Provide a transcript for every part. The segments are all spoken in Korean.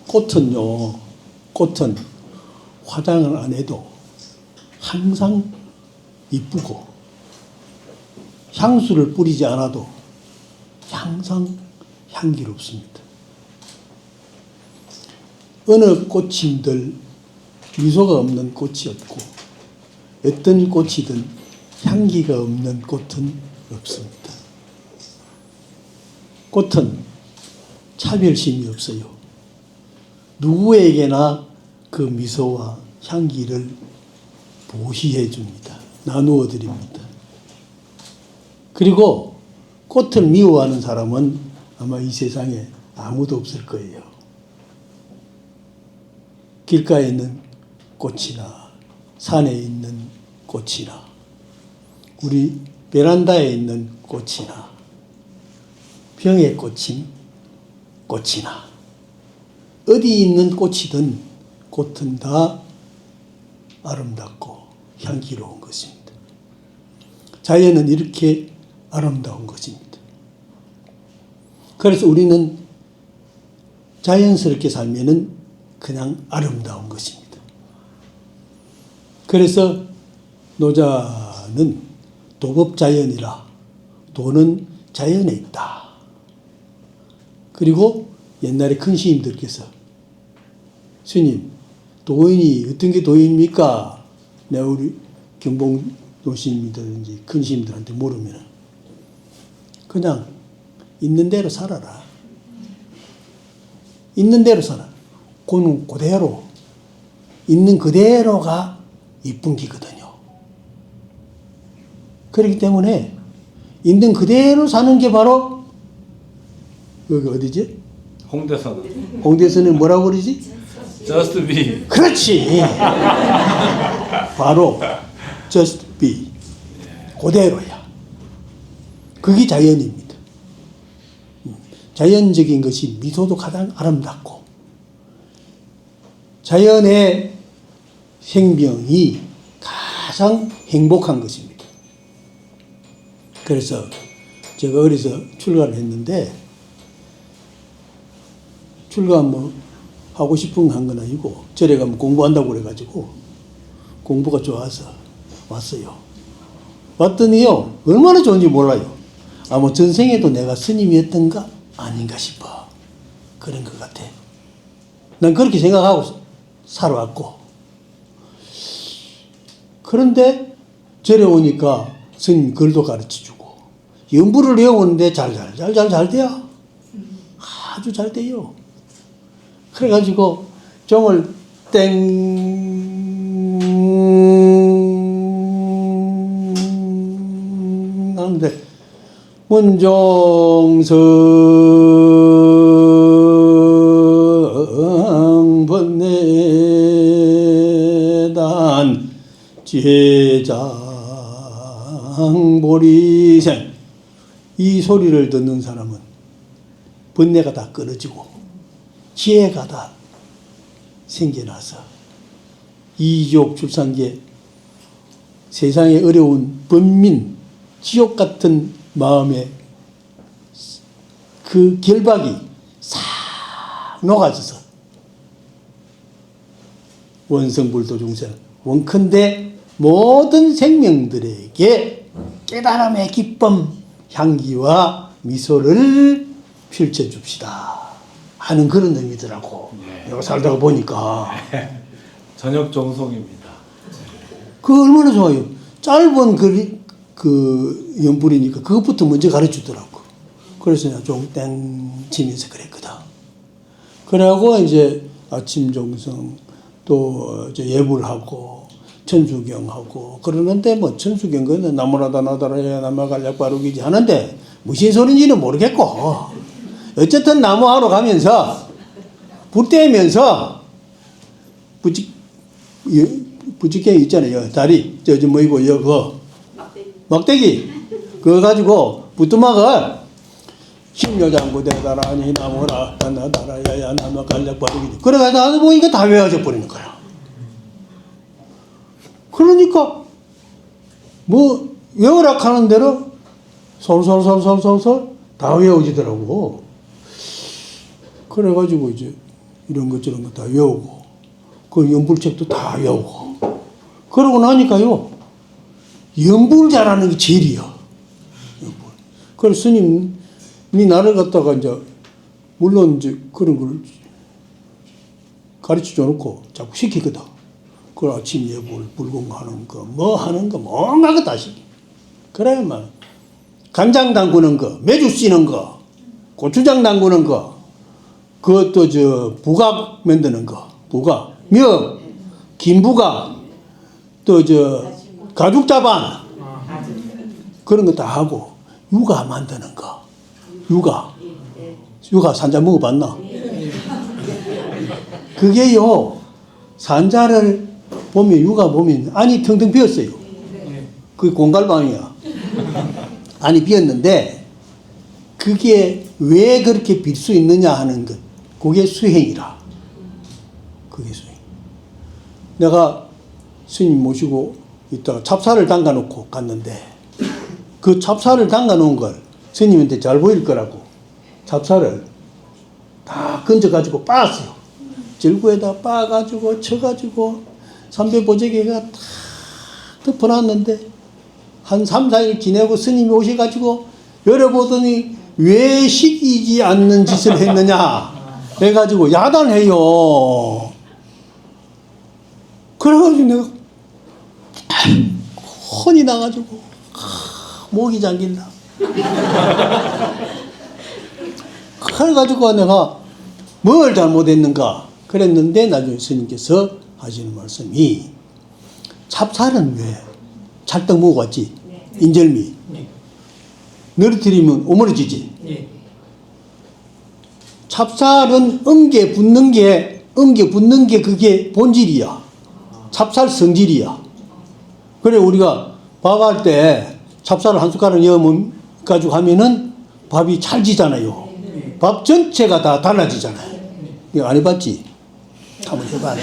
꽃은 화장을 안 해도 항상 이쁘고 향수를 뿌리지 않아도 항상 향기롭습니다. 어느 꽃인들 미소가 없는 꽃이 없고 어떤 꽃이든 향기가 없는 꽃은 없습니다. 꽃은 차별심이 없어요. 누구에게나 그 미소와 향기를 보시해 줍니다. 나누어 드립니다. 그리고 꽃을 미워하는 사람은 아마 이 세상에 아무도 없을 거예요. 길가에 있는 꽃이나 산에 있는 꽃이나 우리 베란다에 있는 꽃이나 병에 꽂힌 꽃이나 어디 있는 꽃이든 꽃은 다 아름답고 향기로운 것입니다. 자연은 이렇게 아름다운 것입니다. 그래서 우리는 자연스럽게 살면은 그냥 아름다운 것입니다. 그래서 노자는 도법자연이라 도는 자연에 있다. 그리고 옛날에 큰 스님들께서 스님, 도인이 어떤 게 도인입니까? 내가 우리 경봉도 스님이라든지 큰 스님들한테 물으면 그냥 있는 대로 살아라. 있는 대로 살아. 그는 그대로 있는 그대로가 이쁜 기거든요. 그렇기 때문에 있는 그대로 사는 게 바로 여기 어디지? 홍대선. 홍대선은 뭐라고 그러지? Just be. 그렇지. 바로 just be. 그대로야. 그게 자연입니다. 자연적인 것이 미소도 가장 아름답고 자연의 생명이 가장 행복한 것입니다. 그래서 제가 어려서 출가를 했는데 출가 뭐 하고 싶은 거 한 건 아니고 절에 가면 공부한다고 그래가지고 공부가 좋아서 왔어요. 왔더니요 얼마나 좋은지 몰라요. 아마 전생에도 내가 스님이었던가 아닌가 싶어. 그런 것 같아. 난 그렇게 생각하고 살아왔고 그런데 절에 오니까 스님 글도 가르쳐주고 연부를 외우는데 잘 돼요. 아주 잘 돼요. 그래가지고 종을 땡 하는데 문종성 번뇌단 제장보리생 이 소리를 듣는 사람은 번뇌가 다 끊어지고 지혜가 다 생겨나서 이족 출산계 세상의 어려운 번민 지옥 같은 마음에 그 결박이 싹 녹아져서 원성불도중생 원컨대 모든 생명들에게 깨달음의 기쁨 향기와 미소를 펼쳐줍시다 하는 그런 의미더라고. 내가 살다가 보니까 저녁 정성입니다. 그 얼마나 좋아요. 짧은 그 연불이니까 그것부터 먼저 가르치더라고. 그래서 내가 종땡 치면서 그랬거든. 그러고 이제 아침 정성 또 이제 예불 하고 천수경 하고 그러는데 뭐 천수경 그는 나무라다 나다라야 나무갈약 바르기지 하는데 무슨 소리인지는 모르겠고 어쨌든 나무하러 가면서 불 떼면서 부직갱이 있잖아요. 다리 저 뭐이고 여거 막대기 그거 가지고 부뚜막을 심여장구대다라니 나무라 나다라야야 나무 갈략 바르기지 그래가지고 나도 보니까 다 외워져 버리는 거야. 그러니까 뭐 외우라 하는 대로 솔솔솔솔솔솔 다 외워지더라고. 그래가지고 이제 이런 것 저런 거 다 외우고 그 연불책도 다 외우고 그러고 나니까요 연불 잘하는 게 제일이야. 연불. 그래서 스님이 나를 갖다가 이제 물론 이제 그런 걸 가르쳐 줘놓고 자꾸 시키거든. 그 아침 예불, 불공하는 거, 뭐 하는 거, 뭔가 거 다 시키. 그래야만 간장 담그는 거, 매주 씌는 거, 고추장 담그는 거, 그것도 저 부각 만드는 거, 부각, 명, 김부각, 또 저 가죽 자반 그런 거 다 하고 유가 만드는 거, 유가 산자 먹어봤나? 그게요 산자를 보면 유가 보면 안이 텅텅 비었어요. 그 공갈방이야. 안이 비었는데 그게 왜 그렇게 빌 수 있느냐 하는 것, 그게 수행이라. 그게 수행. 내가 스님 모시고 있다가 찹쌀을 담가 놓고 갔는데 그 찹쌀을 담가 놓은 걸 스님한테 잘 보일 거라고 찹쌀을 다 건져 가지고 빻았어요. 절구에다 빻아가지고 쳐가지고 삼배보재기가 다 덮어놨는데 한 3, 4일 지내고 스님이 오셔가지고 열어보더니 왜 시키지 않는 짓을 했느냐 해가지고 야단해요. 그래가지고 내가 혼이 나가지고 목이 잠긴다. 그래가지고 내가 뭘 잘못했는가 그랬는데 나중에 스님께서 하시는 말씀이 찹쌀은 왜 찰떡 먹어왔지? 인절미 늘어뜨리면 오므러지지. 찹쌀은 엉겨 붙는 게 그게 본질이야. 찹쌀 성질이야. 그래 우리가 밥할 때 찹쌀을 한 숟가락 넣으면 가지고 하면은 밥이 찰지잖아요. 밥 전체가 다 달라지잖아요. 이거 안 해봤지? 한번 해봐.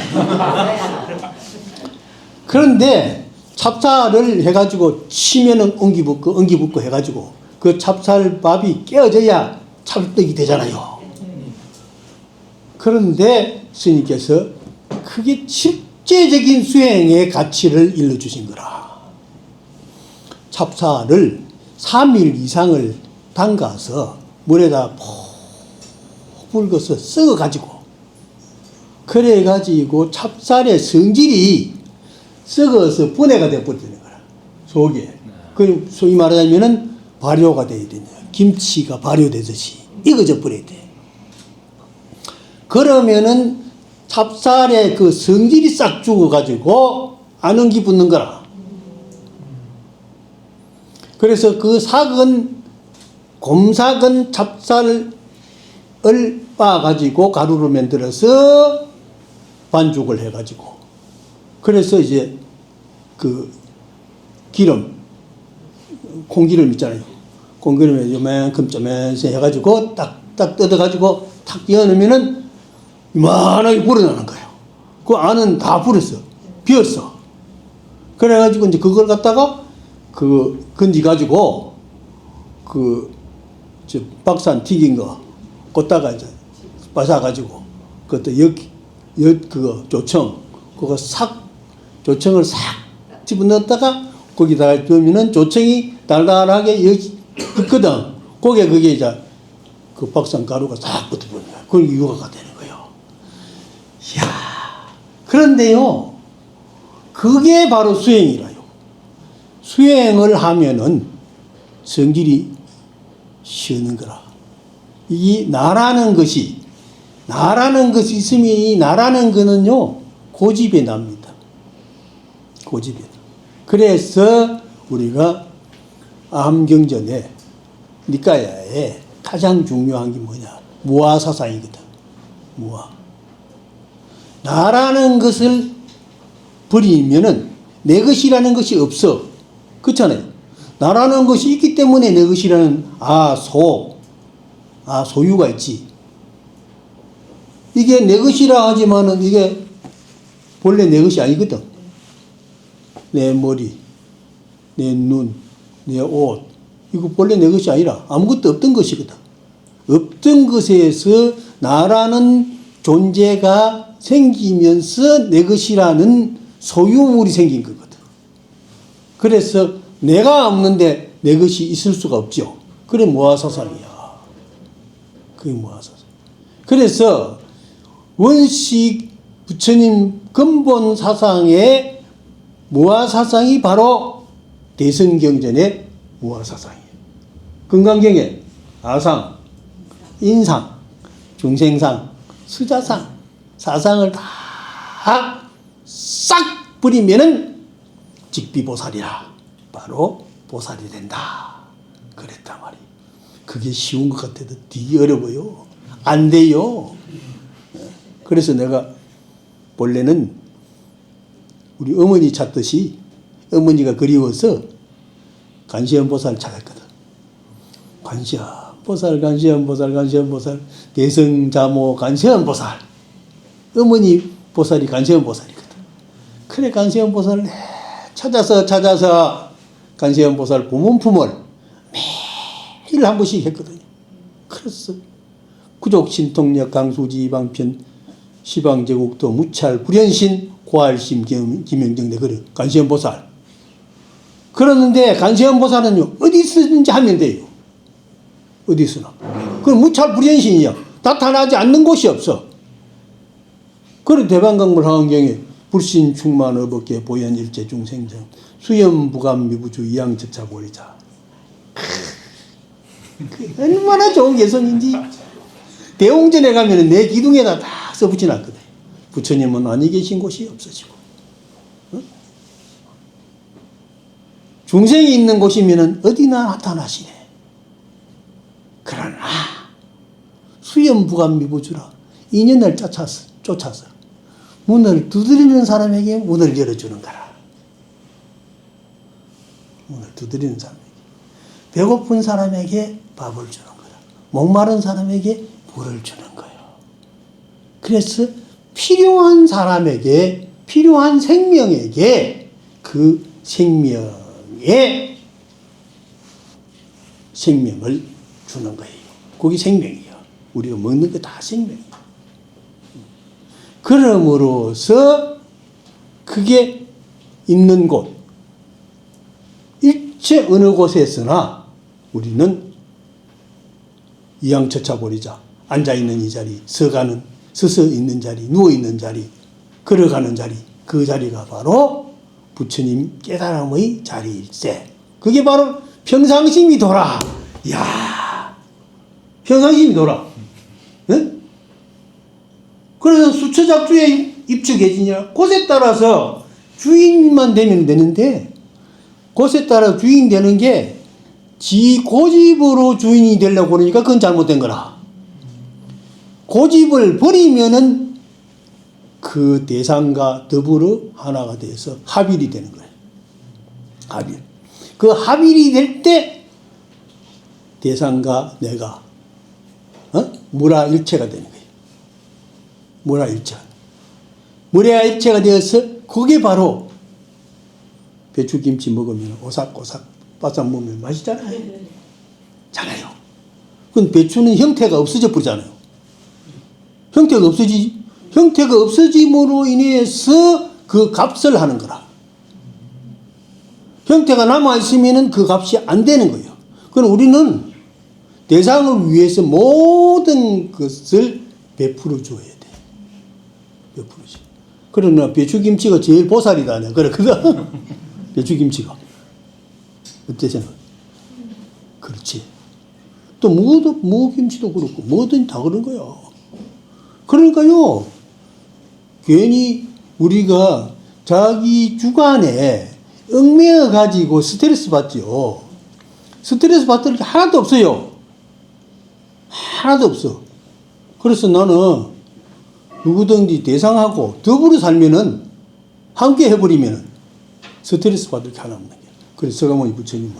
그런데 찹쌀을 해가지고 치면은 엉기 붙고 해가지고 그 찹쌀밥이 깨어져야 찰떡이 되잖아요. 그런데 스님께서 그게 실제적인 수행의 가치를 일러주신 거라. 찹쌀을 3일 이상을 담가서 물에다 푹 불거서 썩어가지고 그래가지고 찹쌀의 성질이 썩어서 분해가 되어버리는 거라. 속에. 그 소위 말하자면은 발효가 돼야 되냐. 김치가 발효되듯이 익어져 버려야 돼. 그러면은 찹쌀의 그 성질이 싹 죽어가지고 안 엉기 붙는 거라. 그래서 그 곰삭은 찹쌀을 빻아가지고 가루로 만들어서 반죽을 해가지고 그래서 이제 그 기름, 콩기름 있잖아요. 콩기름에 요만큼 쪼면서 해가지고 딱 뜯어가지고 탁 비워놓으면은 이만하게 불어나는 거예요. 그 안은 다 불었어. 비었어. 그래가지고 이제 그걸 갖다가 건지가지고 저 박산 튀긴 거 꽂다가 이제 빠사가지고 그것도 그거 조청 그거 조청을 싹 집어넣었다가 거기다가 넣으면은 조청이 달달하게 붙거든. 그게 이제 그 박산 가루가 싹 붙어버린 거야. 그게 유화가 되는 거예요. 이야. 그런데요, 그게 바로 수행이라요. 수행을 하면은 성질이 쉬는 거라. 이 나라는 것이 있으면 이 나라는 거는요, 고집에 납니다. 고집에. 그래서 우리가 암경전에 니까야에 가장 중요한 게 뭐냐? 무아사상이거든. 무아. 나라는 것을 버리면은 내 것이라는 것이 없어. 그렇잖아요. 나라는 것이 있기 때문에 내 것이라는 소유가 있지. 이게 내 것이라 하지만은 이게 본래 내 것이 아니거든. 내 머리, 내 눈, 내 옷. 이거 본래 내 것이 아니라 아무것도 없던 것이거든. 없던 것에서 나라는 존재가 생기면서 내 것이라는 소유물이 생긴 거거든. 그래서 내가 없는데 내 것이 있을 수가 없죠. 그래 모아사상이야. 그게 모아사상. 그래서 원식 부처님 근본 사상의 모아사상이 바로 대성경전의 모아사상이에요. 금강경에 아상, 인상, 중생상, 수자상, 사상을 다 싹 버리면은 직비보살이라 바로 보살이 된다. 그랬단 말이에요. 그게 쉬운 것 같아도 되게 어려워요. 안 돼요. 그래서 내가 본래는 우리 어머니 찾듯이 어머니가 그리워서 간시연보살 찾았거든. 간시연보살, 간시연보살, 간시연보살, 대성자모 간시연보살. 어머니 보살이 간시연보살이거든. 그래 간시연보살을 찾아서 간시연보살 부문품을 매일 한 번씩 했거든요. 그래서 구족 신통력 강수지 방편 시방제국도 무찰 불현신 고할심 김영정대 그래 간시연보살. 그러는데 간시연보살은요 어디 있는지 하면 돼요. 어디 쓰나. 그건 무찰 불현신이야. 나타나지 않는 곳이 없어. 그래 대방강물 하원경에 불신 충만 어법계 보현 일체 중생정 수염 부감 미부주 이양 저차 보리자. 얼마나 좋은 개성인지. 대웅전에 가면 내 기둥에다 다 써붙여놨거든. 부처님은 아니 계신 곳이 없어지고, 중생이 있는 곳이면 어디나 나타나시네. 그러나 수염 부감 미부주라 인연을 쫓아서 문을 두드리는 사람에게 문을 열어주는 거라. 문을 두드리는 사람에게. 배고픈 사람에게 밥을 주는 거야. 목마른 사람에게 물을 주는 거예요. 그래서 필요한 사람에게, 필요한 생명에게 그 생명의 생명을 주는 거예요. 그게 생명이에요. 우리가 먹는 거 다 생명이에요. 그러므로서 그게 있는 곳, 일체 어느 곳에서나 우리는 이양처차 버리자. 앉아있는 이 자리, 서서 있는 자리, 누워있는 자리, 걸어가는 자리, 그 자리가 바로 부처님 깨달음의 자리일세. 그게 바로 평상심이 돌아. 이야, 평상심이 돌아. 응? 그래서 수처작주에 입축해지냐? 곳에 따라서 주인만 되면 되는데, 곳에 따라 주인 되는 게 지 고집으로 주인이 되려고 그러니까 그건 잘못된 거라. 고집을 버리면은 그 대상과 더불어 하나가 돼서 합일이 되는 거예요. 합일. 그 합일이 될 때 대상과 내가 무라일체가 되는 거예요. 무라일체. 무라일체가 되어서 그게 바로 배추김치 먹으면 오삭오삭 바싹 먹으면 맛있잖아요. 잖아요. 그건 배추는 형태가 없어져 버리잖아요. 형태가 없어짐으로 인해서 그 값을 하는 거라. 형태가 남아있으면 그 값이 안 되는 거예요. 그럼 우리는 대상을 위해서 모든 것을 베풀어 줘야 돼. 베풀어 줘. 그러나 배추김치가 제일 보살이다. 그렇거든. 배추김치가. 어때 생각? 그렇지. 또 무김치도 그렇고 뭐든 다 그런 거야. 그러니까요. 괜히 우리가 자기 주관에 얽매여 가지고 스트레스 받죠. 스트레스 받을 게 하나도 없어요. 하나도 없어. 그래서 나는 누구든지 대상하고 더불어 살면은 함께 해버리면은 스트레스 받을 게 하나 없는 거야. 그래서 서가모니 부처님은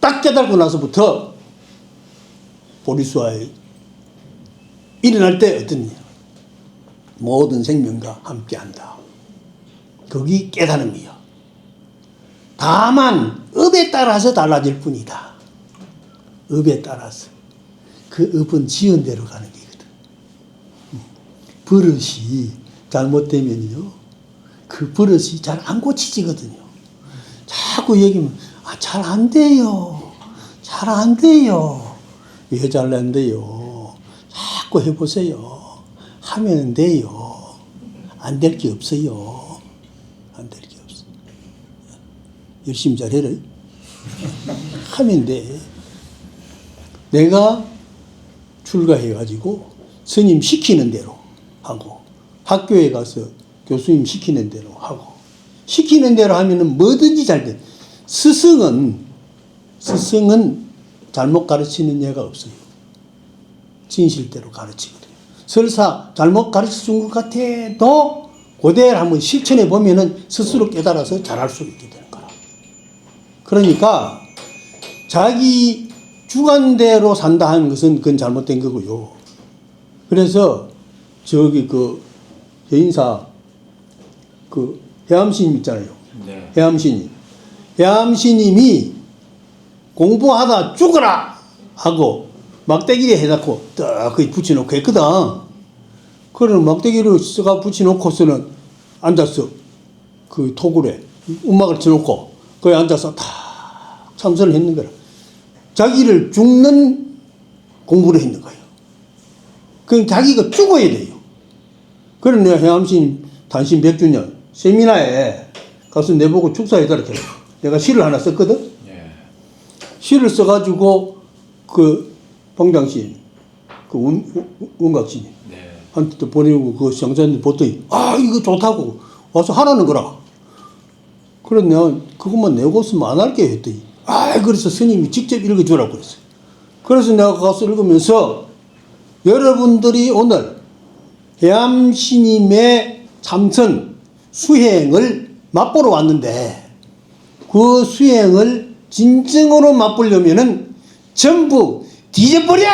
딱 깨닫고 나서부터 보리수와에 일어날 때 어떤 일? 모든 생명과 함께 한다. 거기 깨달음이요. 다만 업에 따라서 달라질 뿐이다. 업에 따라서. 그 업은 지은 대로 가는 게거든. 버릇이 잘못되면요, 그 버릇이 잘 안 고치지거든요. 자꾸 얘기하면, 잘 안 돼요. 잘 안 돼요. 왜 잘 안 돼요? 자꾸 해보세요. 하면 돼요. 안 될 게 없어요. 안 될 게 없어. 열심히 잘해라. 하면 돼. 내가 출가해가지고 스님 시키는 대로 하고, 학교에 가서 교수님 시키는 대로 하고, 시키는 대로 하면은 뭐든지 잘 돼. 스승은 잘못 가르치는 예가 없어요. 진실대로 가르치거든요. 설사 잘못 가르쳐 준 것 같아도 그대로 한번 실천해 보면은 스스로 깨달아서 잘할 수 있게 되는 거라. 그러니까 자기 주관대로 산다 하는 것은 그건 잘못된 거고요. 그래서 저기 그 여인사 그 해암스님 있잖아요. 네. 해암스님. 해암스님이 공부하다 죽어라 하고 막대기에 해놓고 딱 붙여놓고 했거든. 그러면 막대기를 써가 붙여놓고서는 앉아서 그 토굴에 음악을 쳐놓고 거기 앉아서 다 참선을 했는 거라. 자기를 죽는 공부를 했는 거예요. 그럼 자기가 죽어야 돼요. 그래 내가 해암스님 단신 100주년 세미나에 가서 내보고 축사해달라 했어. 내가 시를 하나 썼거든. 예. 시를 써가지고 그 방장신, 그 원각신 네. 한테 또 보내고 그 정사님들 보더니 이거 좋다고 와서 하라는 거라. 그래 내가 그것만 내고 쓰면 안 할게 했더니 그래서 스님이 직접 읽어주라고 그랬어요. 그래서 내가 가서 읽으면서 여러분들이 오늘 해암스님의 참선 수행을 맛보러 왔는데 그 수행을 진정으로 맛보려면은 전부 뒤져버려!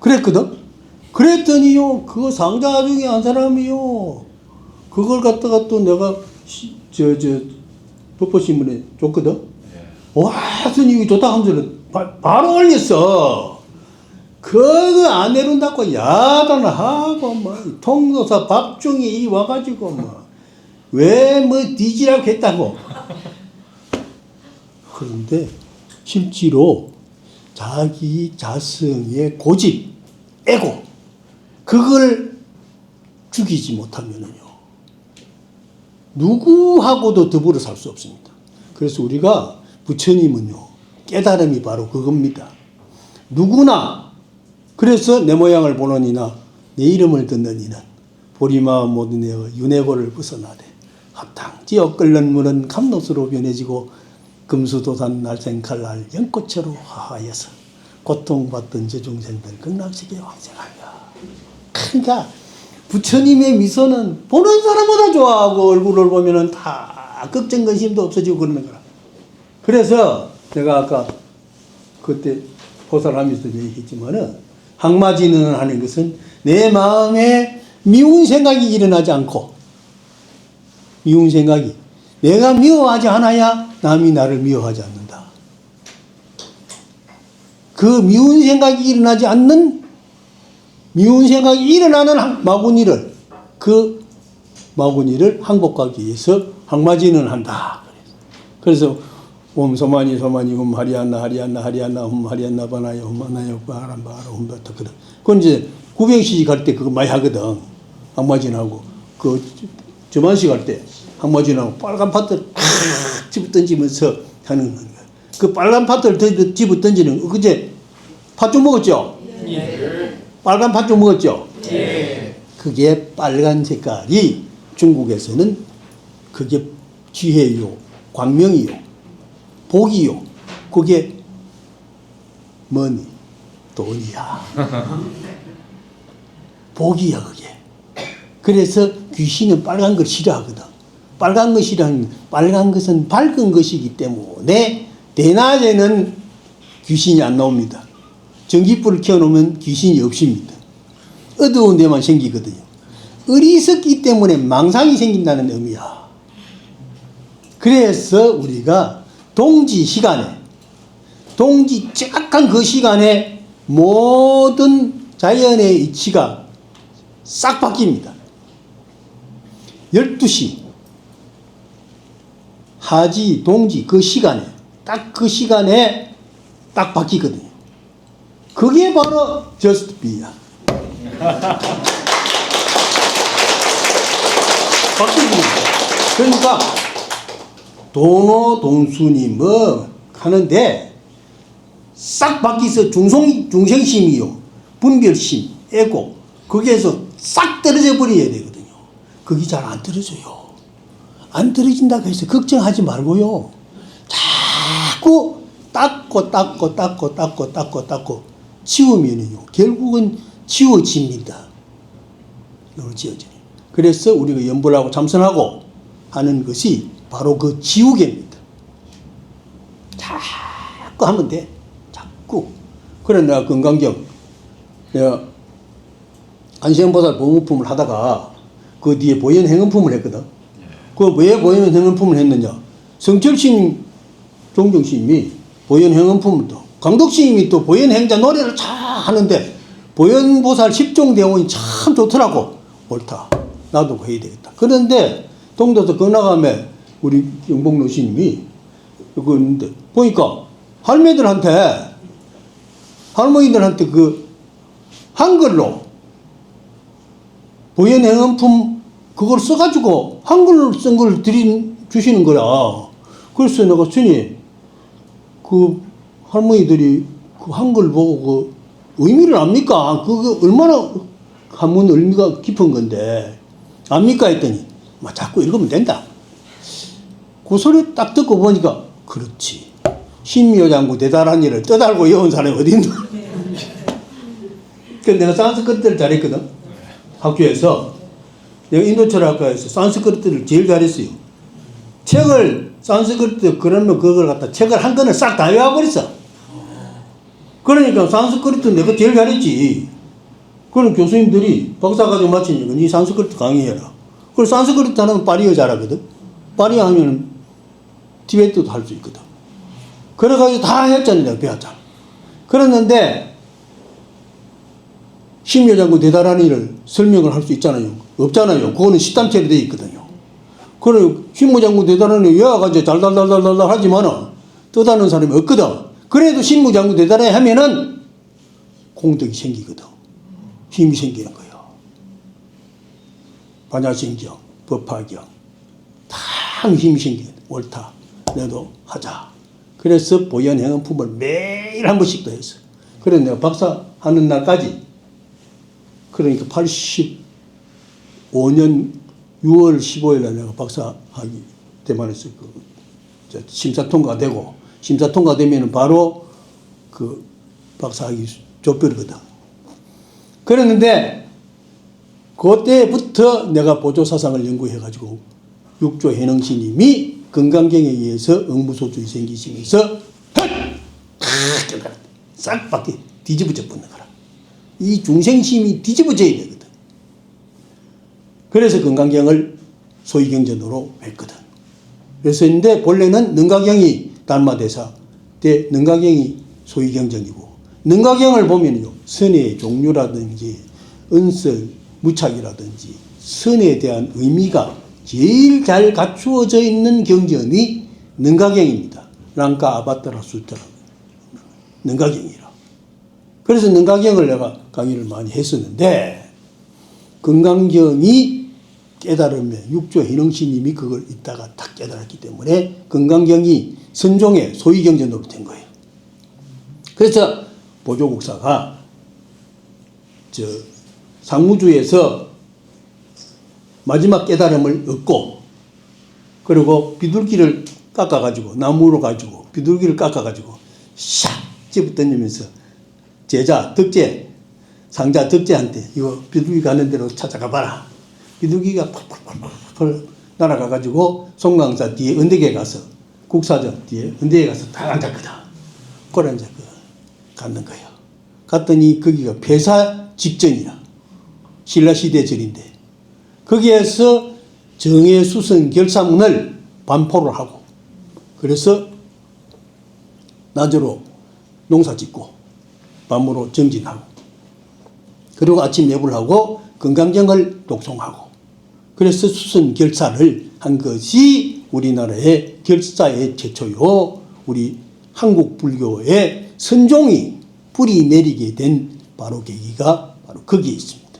그랬거든? 그랬더니요, 그 상자 중에 한 사람이요, 그걸 갖다가 또 내가, 법보신문에 줬거든? 예. 와, 스님 이거 좋다 하면서 바로 올렸어. 그거 안 내려온다고 야단하고, 통도사 박중이 와가지고, 왜 뒤지라고 했다고. 그런데 실제로 자기 자성의 고집, 에고, 그걸 죽이지 못하면은요, 누구하고도 더불어 살 수 없습니다. 그래서 우리가 부처님은요, 깨달음이 바로 그겁니다. 누구나, 그래서 내 모양을 보는 이나 내 이름을 듣는 이는 보리마음 모든 내어 윤회고를 벗어나되 합당지 엇끓는 물은 감롯으로 변해지고 금수도산 날생칼날 연꽃으로 화하여서 고통받던 저중생들 극락세계 왕생하며. 그러니까 부처님의 미소는 보는 사람보다 좋아하고 얼굴을 보면은 다 걱정 근심도 없어지고 그러는 거라. 그래서 내가 아까 그때 보살하면서 얘기했지만은 항마진은 하는 것은 내 마음에 미운 생각이 일어나지 않고, 미운 생각이 내가 미워하지 않아야 남이 나를 미워하지 않는다. 그 미운 생각이 일어나지 않는, 미운 생각이 일어나는 마구니를, 그 마구니를 항복하기 위해서 항마진은 한다. 그래서 소마니 소마니 하리안나 하리안나 하리안나 하리안나 바나요 바나요 바람 바라 바타 그런. 그건 이제 구병시식 할 때 그거 많이 하거든. 항마진하고 그 저만식 할 때 항마진하고 빨간 팥을 집어 던지면서 하는 거야. 그 빨간 팥을 집어 던지는 거. 그제 팥 좀 먹었죠? 예. 빨간 팥 좀 먹었죠? 예. 그게 빨간 색깔이 중국에서는 그게 지혜요, 광명이요, 복이요. 그게 뭐니? 돈이야. 복이야 그게. 그래서 귀신은 빨간 걸 싫어하거든. 빨간 거 싫어하는, 빨간 것은 밝은 것이기 때문에 대낮에는 귀신이 안 나옵니다. 전기불을 켜놓으면 귀신이 없습니다. 어두운 데만 생기거든요. 어리석기 때문에 망상이 생긴다는 의미야. 그래서 우리가 동지 시간에, 동지 정확한 그 시간에 모든 자연의 이치가 싹 바뀝니다. 12시 하지 동지 그 시간에 딱 그 시간에 딱 바뀌거든요. 그게 바로 Just Be야. 바뀌거든요. 그러니까 도노 동순이 뭐 하는데 싹 바뀌어서 중생심이요, 분별심, 애고, 거기에서 싹 떨어져 버려야 되거든요. 그게 잘 안 떨어져요. 안 떨어진다고 해서 걱정하지 말고요. 자꾸 닦고 치우면요, 결국은 지워집니다. 지워져요. 그래서 우리가 연불하고 참선하고 하는 것이 바로 그 지우개입니다. 자꾸 하면 돼. 자꾸. 그래, 내가 건강경, 내가 안시현보살 보문품을 하다가 그 뒤에 보현행은품을 했거든. 그 왜 보현행은품을 했느냐? 성철스님, 종정스님이 보현행은품을 또, 강덕스님이 또 보현행자 노래를 잘 하는데 보현보살 10종 대원이 참 좋더라고. 옳다. 나도 해야 되겠다. 그런데 동도서 건너가면 우리 영봉로 스님이 그거 있는데 보니까 할머니들한테 그 한글로 보현행은품 그걸 써가지고 한글로 쓴 걸 주시는 거야. 그래서 내가 스님, 그 할머니들이 그 한글 보고 그 의미를 압니까? 그거 얼마나 한문 의미가 깊은 건데 압니까? 했더니 자꾸 읽으면 된다. 그 소리 딱 듣고 보니까 그렇지. 신묘장구 대단한 일을 떠달고 외운 사람이 어디 있나? 그래서 내가 산스크리트를 잘했거든. 학교에서 내가 인도철학과에서 산스크리트를 제일 잘했어요. 책을 산스크리트 그러면 그걸 갖다 책을 한 권을 싹 다 외워버렸어. 그러니까 산스크리트 내가 제일 잘했지. 그런 교수님들이 박사과정 마치니까 니 산스크리트 강의해라. 그리고 산스크리트 하면 파리어 잘하거든. 파리어 하면 티베트도 할 수 있거든. 그래가지고 다 했잖아요. 내가 배웠잖아. 그랬는데 신묘장구 대단한 일을 설명을 할 수 있잖아요. 없잖아요. 그거는 시탐체로 되어 있거든요. 그리고 신무장구 대단한 일 외워가지고 달달달달달 하지만은 떠다는 사람이 없거든. 그래도 신무장구 대단해 하면은 공덕이 생기거든. 힘이 생기는 거예요. 반야신경, 법화경, 다 힘이 생기거든. 옳다. 내도 하자. 그래서 보현행은품을 매일 한 번씩 더 했어. 그래서 내가 박사 하는 날까지, 그러니까 85년 6월 15일 날 내가 박사하기 대만에서 심사 통과되고, 심사 통과되면 바로 그 박사학위 족별이거든. 그랬는데 그때부터 내가 보조사상을 연구해가지고 육조 해능스님이 건강경에 의해서 응무소주의 생기시면서 싹 바뀌 뒤집어져 붙는 거라. 이 중생심이 뒤집어져야 되거든. 그래서 건강경을 소위경전으로 했거든. 그래서 근데 본래는 능가경이 달마대사 때 능가경이 소위경전이고, 능가경을 보면요, 선의 종류라든지 은설, 무착이라든지 선에 대한 의미가 제일 잘 갖추어져 있는 경전이 능가경입니다. 랑카 아바타라 수타 능가경이라. 그래서 능가경을 내가 강의를 많이 했었는데, 건강경이 깨달으면 육조 해능스님이 그걸 이따가 딱 깨달았기 때문에 건강경이 선종의 소위경전으로 된 거예요. 그래서 보조국사가 상무주에서 마지막 깨달음을 얻고, 그리고 비둘기를 깎아가지고, 나무로 가지고 비둘기를 깎아가지고 샥 집어 던지면서 제자 덕제, 상자 덕제한테 이거 비둘기 가는 대로 찾아가 봐라. 비둘기가 펄펄펄펄 날아가가지고 송강사 뒤에 언덕에 가서, 국사전 뒤에 언덕에 가서 딱 앉았거든. 그래 이제 갔는 거예요. 갔더니 거기가 폐사 직전이야. 신라시대 절인데 거기에서 정해수선 결사문을 반포를 하고, 그래서 낮으로 농사 짓고 밤으로 정진하고, 그리고 아침 매불 하고 건강정을 독송하고, 그래서 수선 결사를 한 것이 우리나라의 결사의 최초요, 우리 한국 불교의 선종이 뿌리 내리게 된 바로 계기가 바로 거기에 있습니다.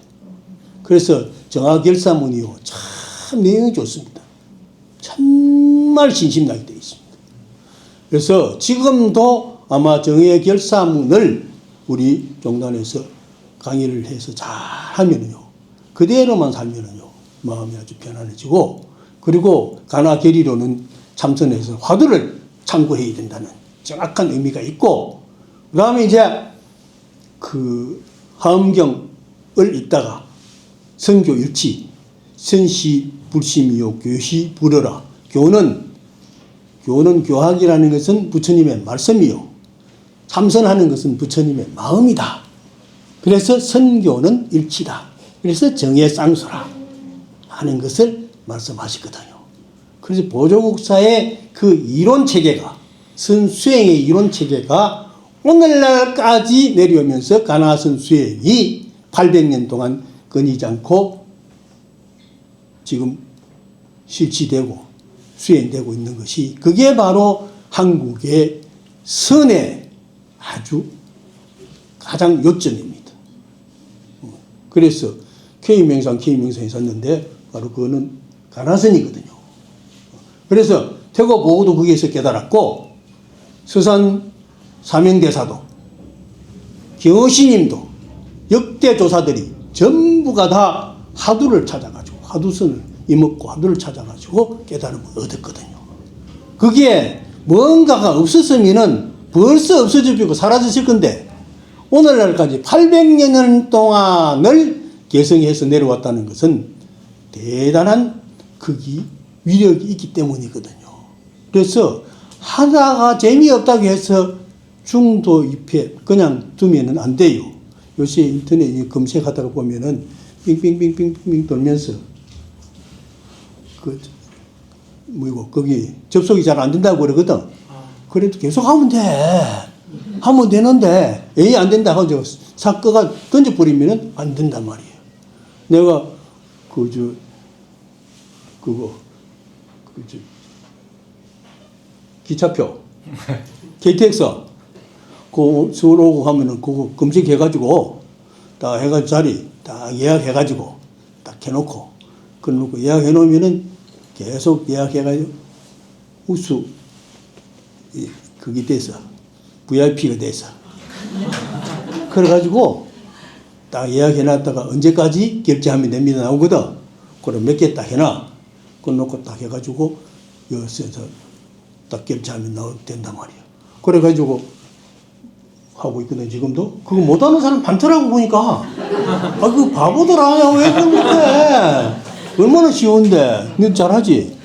그래서 정화결사문이요, 참 내용이 좋습니다. 정말 신심나게 되어 있습니다. 그래서 지금도 아마 정화결사문을 우리 종단에서 강의를 해서 잘 하면요, 그대로만 살면요, 마음이 아주 편안해지고, 그리고 가나결의로는 참선해서 화두를 참고해야 된다는 정확한 의미가 있고, 그 다음에 이제 그 화엄경을 읽다가 성교 일치, 선시 불심이요 교시 불어라. 교는 교학이라는 것은 부처님의 말씀이요, 참선하는 것은 부처님의 마음이다. 그래서 선교는 일치다. 그래서 정의 쌍수라 하는 것을 말씀하시거든요. 그래서 보조국사의 그 이론 체계가, 선수행의 이론 체계가 오늘날까지 내려오면서 가나선 수행이 800년 동안 끊이지 않고 지금 실시되고 수행되고 있는 것이, 그게 바로 한국의 선의 아주 가장 요점입니다. 그래서 K명상 있었는데 바로 그거는 가나선이거든요. 그래서 태고 보고도 거기에서 깨달았고, 서산 사명대사도, 경어신님도, 역대 조사들이 전부가 다 화두를 찾아가지고, 화두선을 이먹고 화두를 찾아가지고 깨달음을 얻었거든요. 그게 뭔가가 없었으면은 벌써 없어지고 사라졌을 건데, 오늘날까지 800년 동안을 계승해서 내려왔다는 것은 대단한 크기, 위력이 있기 때문이거든요. 그래서 하다가 재미없다고 해서 중도 입회 그냥 두면은 안 돼요. 요새 인터넷 검색하다가 보면은 빙빙빙빙빙 돌면서 거기 접속이 잘 안 된다고 그러거든. 그래도 계속 하면 돼. 하면 되는데, 에이, 안 된다 하고 사건가 던져버리면은 안 된단 말이에요. 내가 기차표 KTX 서울 오고 하면은 그거 검색해가지고 딱 해가지고 자리 딱 예약해가지고 딱 해놓고, 그래놓고 예약해놓으면은 계속 예약해가지고 우수 그게 돼서 VIP가 돼서 그래가지고 딱 예약해놨다가 언제까지 결제하면 됩니다 나오거든. 그럼 몇 개 딱 해놔. 그놓고 딱 해가지고 여기서 딱 결제하면 된단 말이야. 그래가지고 하고 있거든 지금도. 그거 못하는 사람 많더라고 보니까. 그 바보들아, 왜 그걸 못해? 얼마나 쉬운데. 너 잘하지?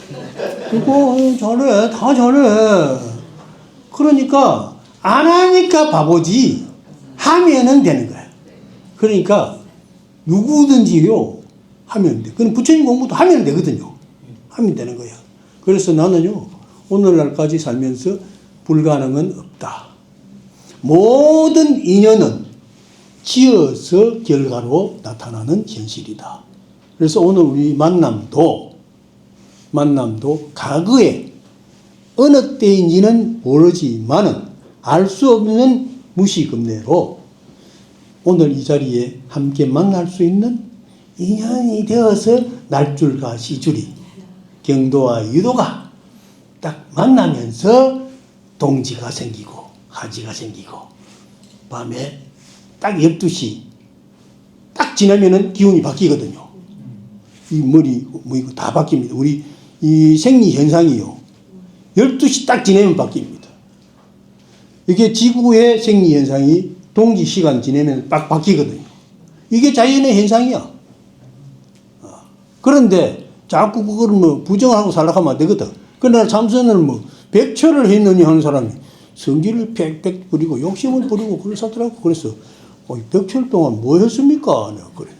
이거 잘해, 다 잘해. 그러니까 안 하니까 바보지, 하면은 되는 거야. 그러니까 누구든지요 하면 돼. 그럼 부처님 공부도 하면 되거든요. 하면 되는 거야. 그래서 나는요, 오늘날까지 살면서 불가능은 없다. 모든 인연은 지어서 결과로 나타나는 현실이다. 그래서 오늘 우리 만남도 과거에 어느 때인지는 모르지만은 알 수 없는 무시금내로 오늘 이 자리에 함께 만날 수 있는 인연이 되어서 날줄과 시줄이, 경도와 유도가 딱 만나면서 동지가 생기고 하지가 생기고, 밤에 딱 12시 딱 지나면은 기운이 바뀌거든요. 이 머리 뭐 이거 다 바뀝니다. 우리 이 생리 현상이요, 12시 딱 지나면 바뀝니다. 이게 지구의 생리 현상이 동지 시간 지내면 딱 바뀌거든요. 이게 자연의 현상이야. 그런데 자꾸 그걸 뭐 부정을 하고 살아가면 안 되거든. 그러나 참선을 뭐 100초를 했느니 하는 사람이 성질을 팩팩 부리고 욕심을 부리고 그러더라고. 그래서 100초 동안 뭐 했습니까? 내가 그래.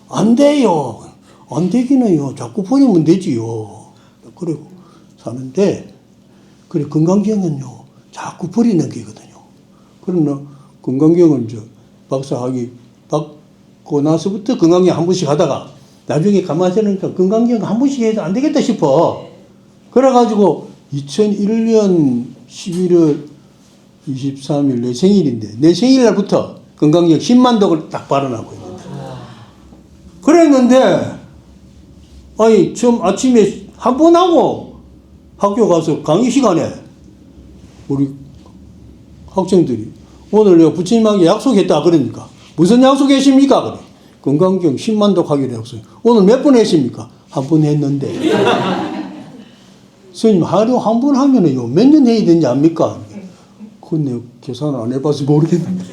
안 돼요. 안 되기는요. 자꾸 버리면 되지요. 그러고 사는데, 그래, 건강경은요, 자꾸 버리는 게거든요. 그러나 건강경을 박사학위 받고 나서부터 건강경 한 번씩 하다가 나중에 가만히 생각하니까 건강경 한 번씩 해도 안 되겠다 싶어. 그래가지고 2001년 11월 23일 내 생일인데 내 생일날부터 건강경 10만 독을 딱 발언하고 있는데 그랬는데 아니 처음 아침에 한 번 하고 학교 가서 강의 시간에 우리 학생들이 오늘 내가 부처님에게 약속했다 그러니까 무슨 약속했습니까? 그래. 건강경 10만 독 하기로 약속. 오늘 몇 번 했습니까? 한 번 했는데. 스님 하루 한 번 하면은요 몇 년 해야 되는지 압니까? 그건 내가 계산을 안 해봐서 모르겠는데.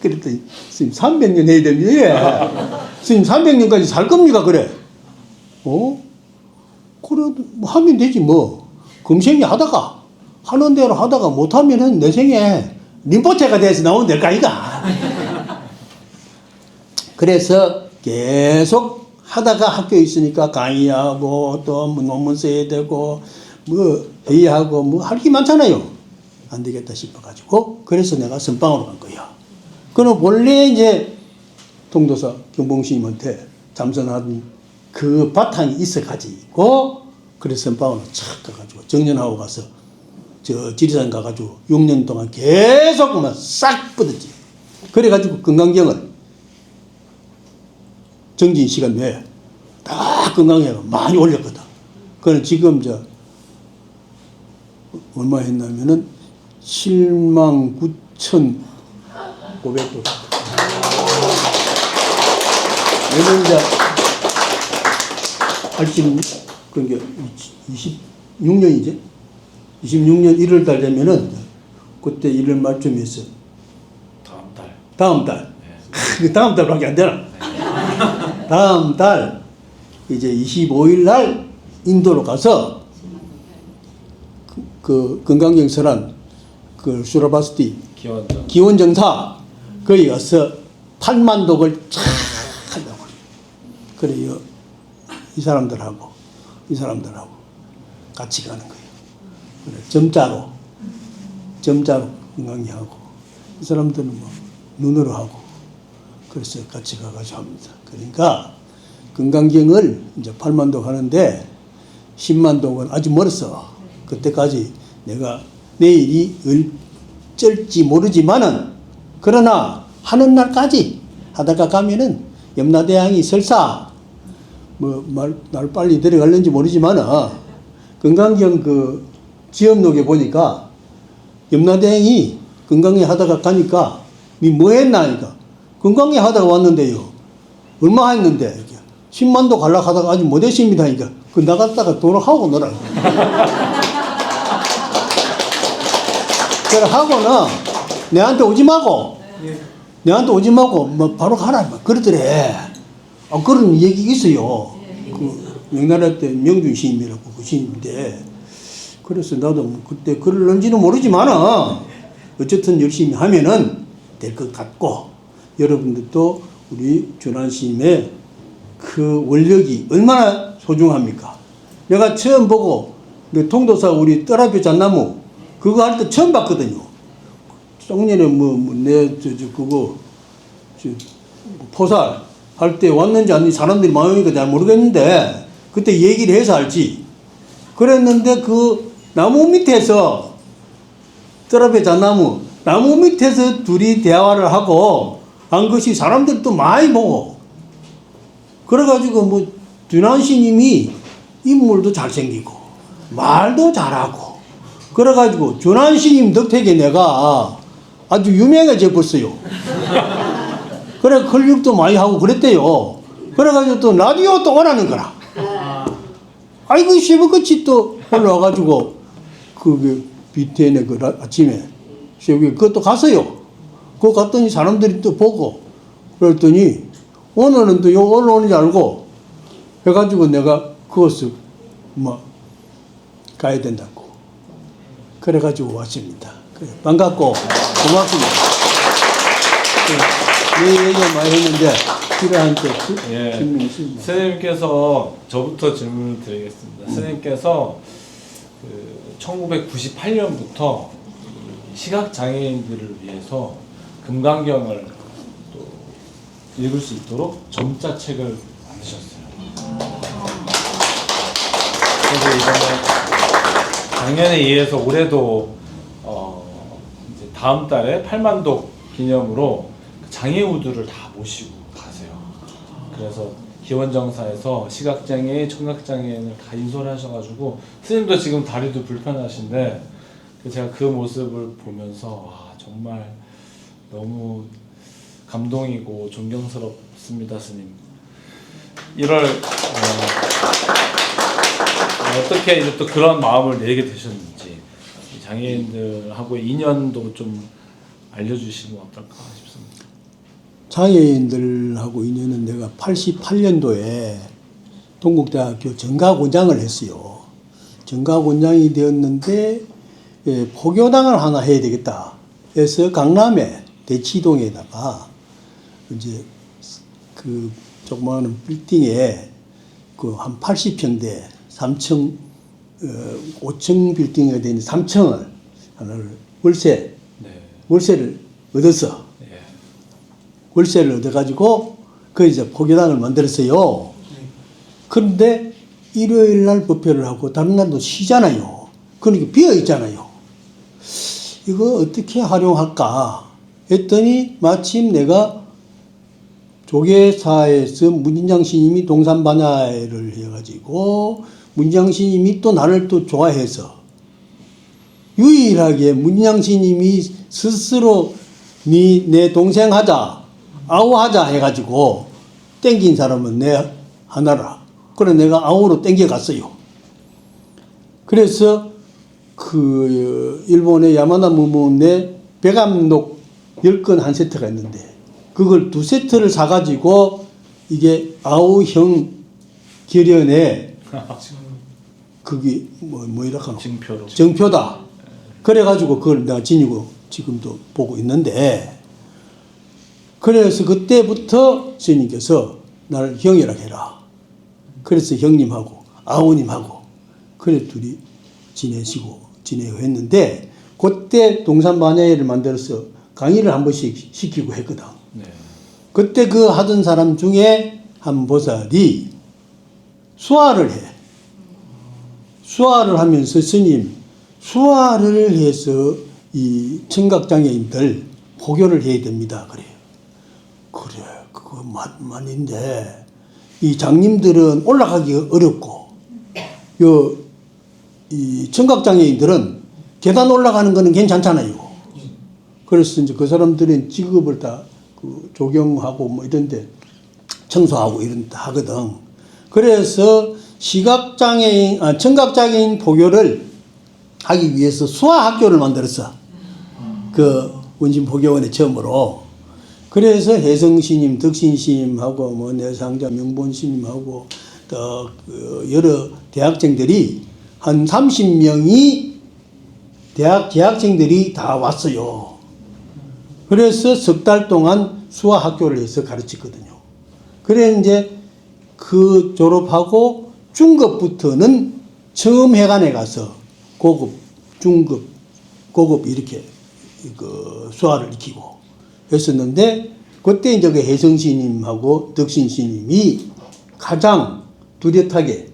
그랬더니 스님 300년 해야 됩니다. 스님 300년까지 살 겁니까? 그래. 그래도 뭐 하면 되지 뭐. 금생에 하다가 하는 대로 하다가 못하면은 내 생에 림포체가 돼서 나오면 될 거 아이가. 그래서 계속 하다가 학교에 있으니까 강의하고 또 뭐 논문 써야 되고 뭐 회의하고 뭐 할 게 많잖아요. 안 되겠다 싶어가지고 그래서 내가 선방으로 간 거야. 그럼 원래 이제 통도사 경봉스님한테 잠선하던 그 바탕이 있어가지고 그래서 선방으로 착 가가지고 정년하고 가서 저 지리산 가가지고 6년 동안 계속 막 싹 뻗었지. 그래가지고 건강경을 정진 시간 외에 다 건강경을 많이 올렸거든. 그는 지금 얼마 했냐면은 79,500도. 얘는 알심 그게 26년이지. 26년 1월 달 되면은 그때 1월 말쯤에 있어. 다음 달. 그 다음 달밖에 안 되나? 다음 달 이제 25일 날 인도로 가서 그 건강경 설한 그 수라바스티 기원정사 거기 가서 8만 독을 쫙 한다고. 그래요. 이 사람들하고 같이 가는 거예요. 그래, 점자로 건강경하고 이 사람들은 뭐 눈으로 하고 그래서 같이 가가지고 합니다. 그러니까 건강경을 이제 8만 독 하는데 10만 독은 아직 멀었어. 그때까지 내가 내일이 어쩔지 모르지만은 그러나 하는 날까지 하다가 가면은 염라대왕이 설사 날 빨리 데려갈는지 모르지만은 건강경 그 지엽록에 보니까 염라대왕이 건강에 하다가 가니까 니 뭐 했나 하니까 건강에 하다가 왔는데요. 얼마 했는데 10만 독 가려고 하다가 아직 못 했습니다 하니까 그 나갔다가 돈을 하고 놀아. 그래 하고는 내한테 오지 마고 뭐 바로 가라 그러더래. 그런 얘기 있어요. 그 명나라 때 명준 스님이라고 그 스님인데 그래서 나도 그때 그럴는지는 모르지만은 어쨌든 열심히 하면은 될 것 같고 여러분들도 우리 준환 스님의 그 원력이 얼마나 소중합니까? 내가 처음 보고 통도사 우리 떠라비 잣나무 그거 할 때 처음 봤거든요. 작년에 그거 포살 할 때 왔는지 아닌지 사람들이 많으니까 잘 모르겠는데 그때 얘기를 해서 알지. 그랬는데 그 나무 밑에서 떠라비 잣나무 나무 밑에서 둘이 대화를 하고 한 것이 사람들도 많이 보고 그래가지고 준환 스님이 인물도 잘생기고 말도 잘하고 그래가지고 준환 스님 덕택에 내가 아주 유명해져 버렸어요. 그래 클릭도 많이 하고 그랬대요. 그래가지고 또 라디오 또 오라는 거라. 아이고 새벽같이 또 올라와가지고 그 BTN에 그 아침에 새벽에 그것도 갔어요. 그거 갔더니 사람들이 또 보고 그랬더니 오늘은 또 요 올라오는 줄 알고 해가지고 내가 그것을 가야 된다고 그래가지고 왔습니다. 그래, 반갑고 고맙습니다. 내 얘기 많이 했는데 필요한 때 질문 있습니다. 선생님께서 저부터 질문을 드리겠습니다. 선생님께서 1998년부터 시각 장애인들을 위해서 금강경을 또 읽을 수 있도록 점자책을 만드셨어요. 그래서 이번에 작년에 이어서 올해도 이제 다음 달에 8만독 기념으로 장애우들을 다 모시고 가세요. 그래서 기원정사에서 시각장애, 청각장애인을 다 인솔 하셔가지고 스님도 지금 다리도 불편하신데 제가 그 모습을 보면서 와, 정말 너무 감동이고 존경스럽습니다, 스님. 1월 어떻게 이제 또 그런 마음을 내게 되셨는지 장애인들하고 인연도 좀 알려주시면 어떨까 싶습니다. 장애인들하고 인연은 내가 88년도에 동국대학교 정가곤장을 했어요. 정가곤장이 되었는데 포교당을 하나 해야 되겠다 해서 강남에 대치동에다가 이제 그 조그마한 빌딩에 그 한 80평대 3층 5층 빌딩에 된 3층을 하나를 월세를 얻어서 월세를 얻어가지고 그 이제 포교당을 만들었어요. 그런데 일요일 날 법회를 하고 다른 날도 쉬잖아요. 그러니까 비어 있잖아요. 이거 어떻게 활용할까 했더니 마침 내가 조계사에서 문진장 스님이 동산반야를 해가지고 문진장 스님이 또 나를 또 좋아해서 유일하게 문진장 스님이 스스로 내 동생 하자 아우하자 해가지고 땡긴 사람은 내 하나라. 그래 내가 아우로 땡겨갔어요. 그래서 그 일본의 야마나 무문에 백암록 10건 한 세트가 있는데 그걸 2세트를 사가지고 이게 아우형 결연에 그게 뭐이라 하노? 정표다. 그래가지고 그걸 내가 지니고 지금도 보고 있는데 그래서 그때부터 스님께서 나를 형이라 해라. 그래서 형님하고 아우님하고 그래 둘이 지내고 했는데 그때 동산반야회를 만들어서 강의를 한 번씩 시키고 했거든. 네. 그때 그 하던 사람 중에 한 보살이 수화를 해. 수화를 하면서 스님 수화를 해서 이 청각장애인들 포교를 해야 됩니다. 그래요. 그래 그거 맞는데 이 장님들은 올라가기가 어렵고 이 청각장애인들은 계단 올라가는 거는 괜찮잖아요. 그래서 이제 그 사람들은 직업을 다 그 조경하고 뭐 이런데 청소하고 이런 데 하거든. 그래서 청각장애인 포교를 하기 위해서 수화학교를 만들었어. 그 원심포교원의 처음으로. 그래서 혜성스님, 덕신스님하고 뭐 내상자 명본스님하고 또 그 여러 대학생들이 한 30명이 대학 재학생들이 다 왔어요. 그래서 석 달 동안 수화학교를 해서 가르쳤거든요. 그래 이제 그 졸업하고 중급부터는 처음 회관에 가서 고급, 중급, 고급 이렇게 그 수화를 익히고 했었는데 그때 이제 그 혜성스님하고 덕신스님이 가장 뚜렷하게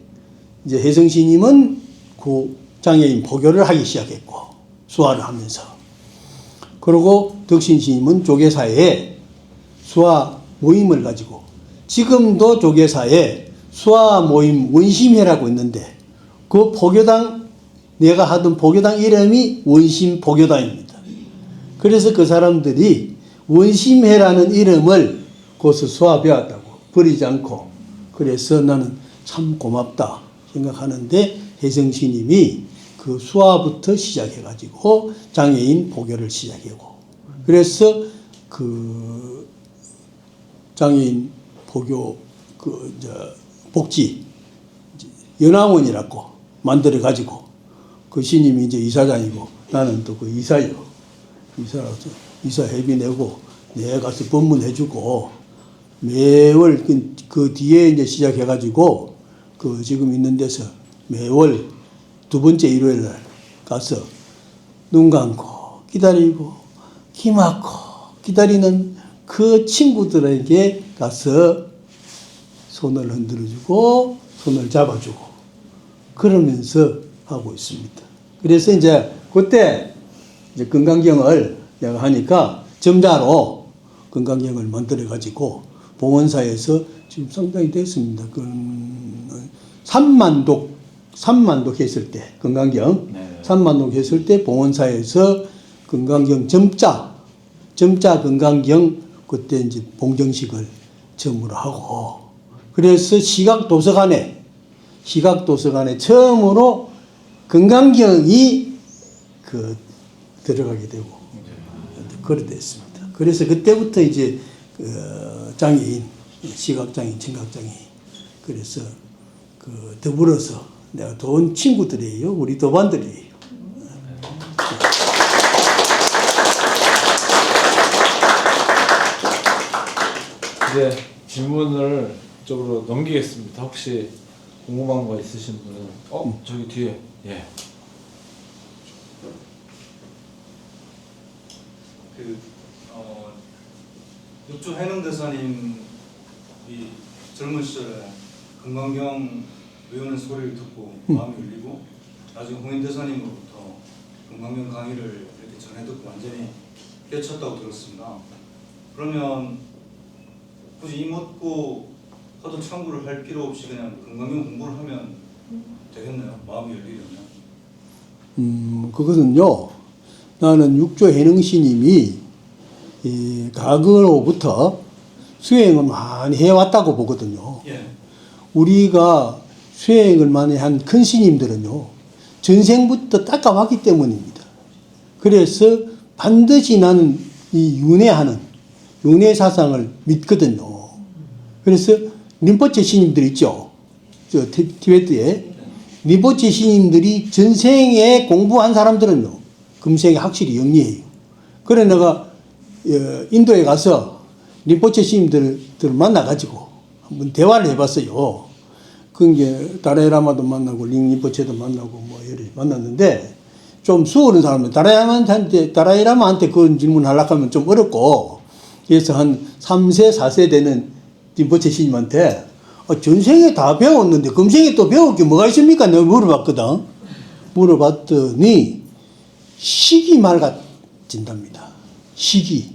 이제 혜성스님은 그 장애인 포교를 하기 시작했고 수화를 하면서 그리고 덕신스님은 조계사에 수화 모임을 가지고 지금도 조계사에 수화 모임 원심회라고 있는데 그 포교당 내가 하던 포교당 이름이 원심 포교당입니다. 그래서 그 사람들이 원심회라는 이름을 거기서 수화 배웠다고 버리지 않고 그래서 나는 참 고맙다 생각하는데 혜성스님이 그 수화부터 시작해가지고 장애인 포교를 시작하고 그래서 그 장애인 포교 그 복지 연합원이라고 만들어 가지고 그 스님이 이제 이사장이고 나는 또 그 이사요. 이사라서 이사 회비 내고 내가 가서 법문해주고 매월 그 뒤에 이제 시작해가지고 그 지금 있는 데서 매월 2번째 일요일 날 가서 눈 감고 기다리고 기 막고 기다리는 그 친구들에게 가서 손을 흔들어주고 손을 잡아주고 그러면서 하고 있습니다. 그래서 이제 그때 이제 건강경을 내가 하니까 점자로 건강경을 만들어 가지고 봉원사에서 지금 상당히 됐습니다. 그 3만독 했을 때 건강경 네. 3만독 했을 때 봉원사에서 건강경 점자 건강경 그때 이제 봉정식을 처음으로 하고 그래서 시각도서관에 처음으로 건강경이 그 들어가게 되고 그렇게 됐습니다. 그래서 그때부터 이제 장애인, 시각장애인, 청각장애인 그래서 그 더불어서 내가 좋은 친구들이에요. 우리 도반들이에요. 이제 질문을 쪽으로 넘기겠습니다. 혹시 궁금한 거 있으신 분은 저기 뒤에 예. 육조 해능대사님이 젊은 시절에 건강경 외우는 소리를 듣고 마음이 울리고 나중에 홍인대사님으로부터 건강경 강의를 이렇게 전해 듣고 완전히 깨쳤다고 들었습니다. 그러면 굳이 이먹고 허도 청구를 할 필요 없이 그냥 건강경 공부를 하면 되겠나요? 마음이 열리려면? 그것은요. 나는 육조 해능스님이 이 과거로부터 수행을 많이 해왔다고 보거든요. 예. 우리가 수행을 많이 한 큰 스님들은요. 전생부터 닦아왔기 때문입니다. 그래서 반드시 나는 이 윤회 사상을 믿거든요. 그래서 림포체 스님들 있죠. 저 티베트에 림포체 스님들이 전생에 공부한 사람들은요. 금생에 확실히 영리해요. 그래 내가 인도에 가서 림포체 스님들을 만나가지고 한번 대화를 해봤어요. 그게 다라이라마도 만나고 링림포체도 만나고 뭐 여러 만났는데 좀 수어른 사람들 다라이라마한테 그런 질문 하려고 하면 좀 어렵고 그래서 한 3세 4세 되는 림포체 스님한테 전생에 다 배웠는데 금생에 또 배울 게 뭐가 있습니까? 내가 물어봤거든. 물어봤더니 식이 맑아진답니다. 식이,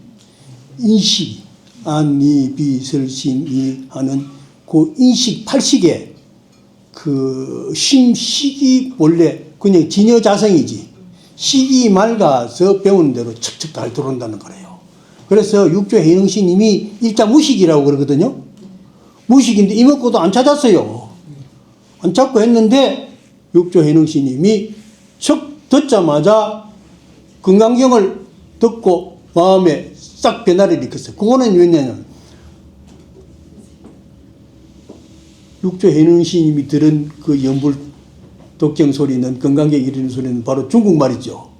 인식, 안니, 비설신이 하는 그 인식 8식에 그 심식이 원래 그냥 진여자성이지 식이 맑아서 배우는 대로 척척 잘 들어온다는 거래요. 그래서 육조 해능스님이 일자 무식이라고 그러거든요. 무식인데 이먹고도 안 찾았어요. 안 찾고 했는데 육조 해능스님이 척 듣자마자 건강경을 듣고 마음에 싹 변화를 일으켰어요. 그거는 왜냐면 육조 해능스님이 들은 그 연불 독경 소리는 건강경 이르는 소리는 바로 중국말이죠.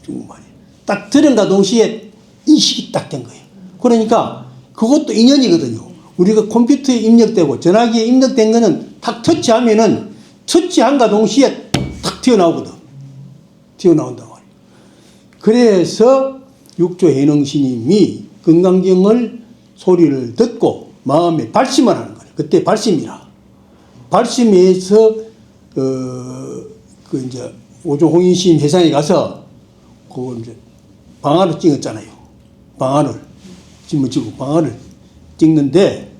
중국말이. 딱 들은가 동시에 인식이 딱 된 거예요. 그러니까 그것도 인연이거든요. 우리가 컴퓨터에 입력되고 전화기에 입력된 거는 탁 터치하면은 터치한가 동시에 탁 튀어나오거든. 튀어나온단 말이에요. 그래서 육조 해능스님이 건강경을 소리를 듣고 마음에 발심을 하는 거예요. 그때 발심이라. 발심해서 그 이제 오종홍인스님 회상에 가서 그걸 이제 방아를 찍었잖아요. 방아를 짊어지고 방아를 찍는데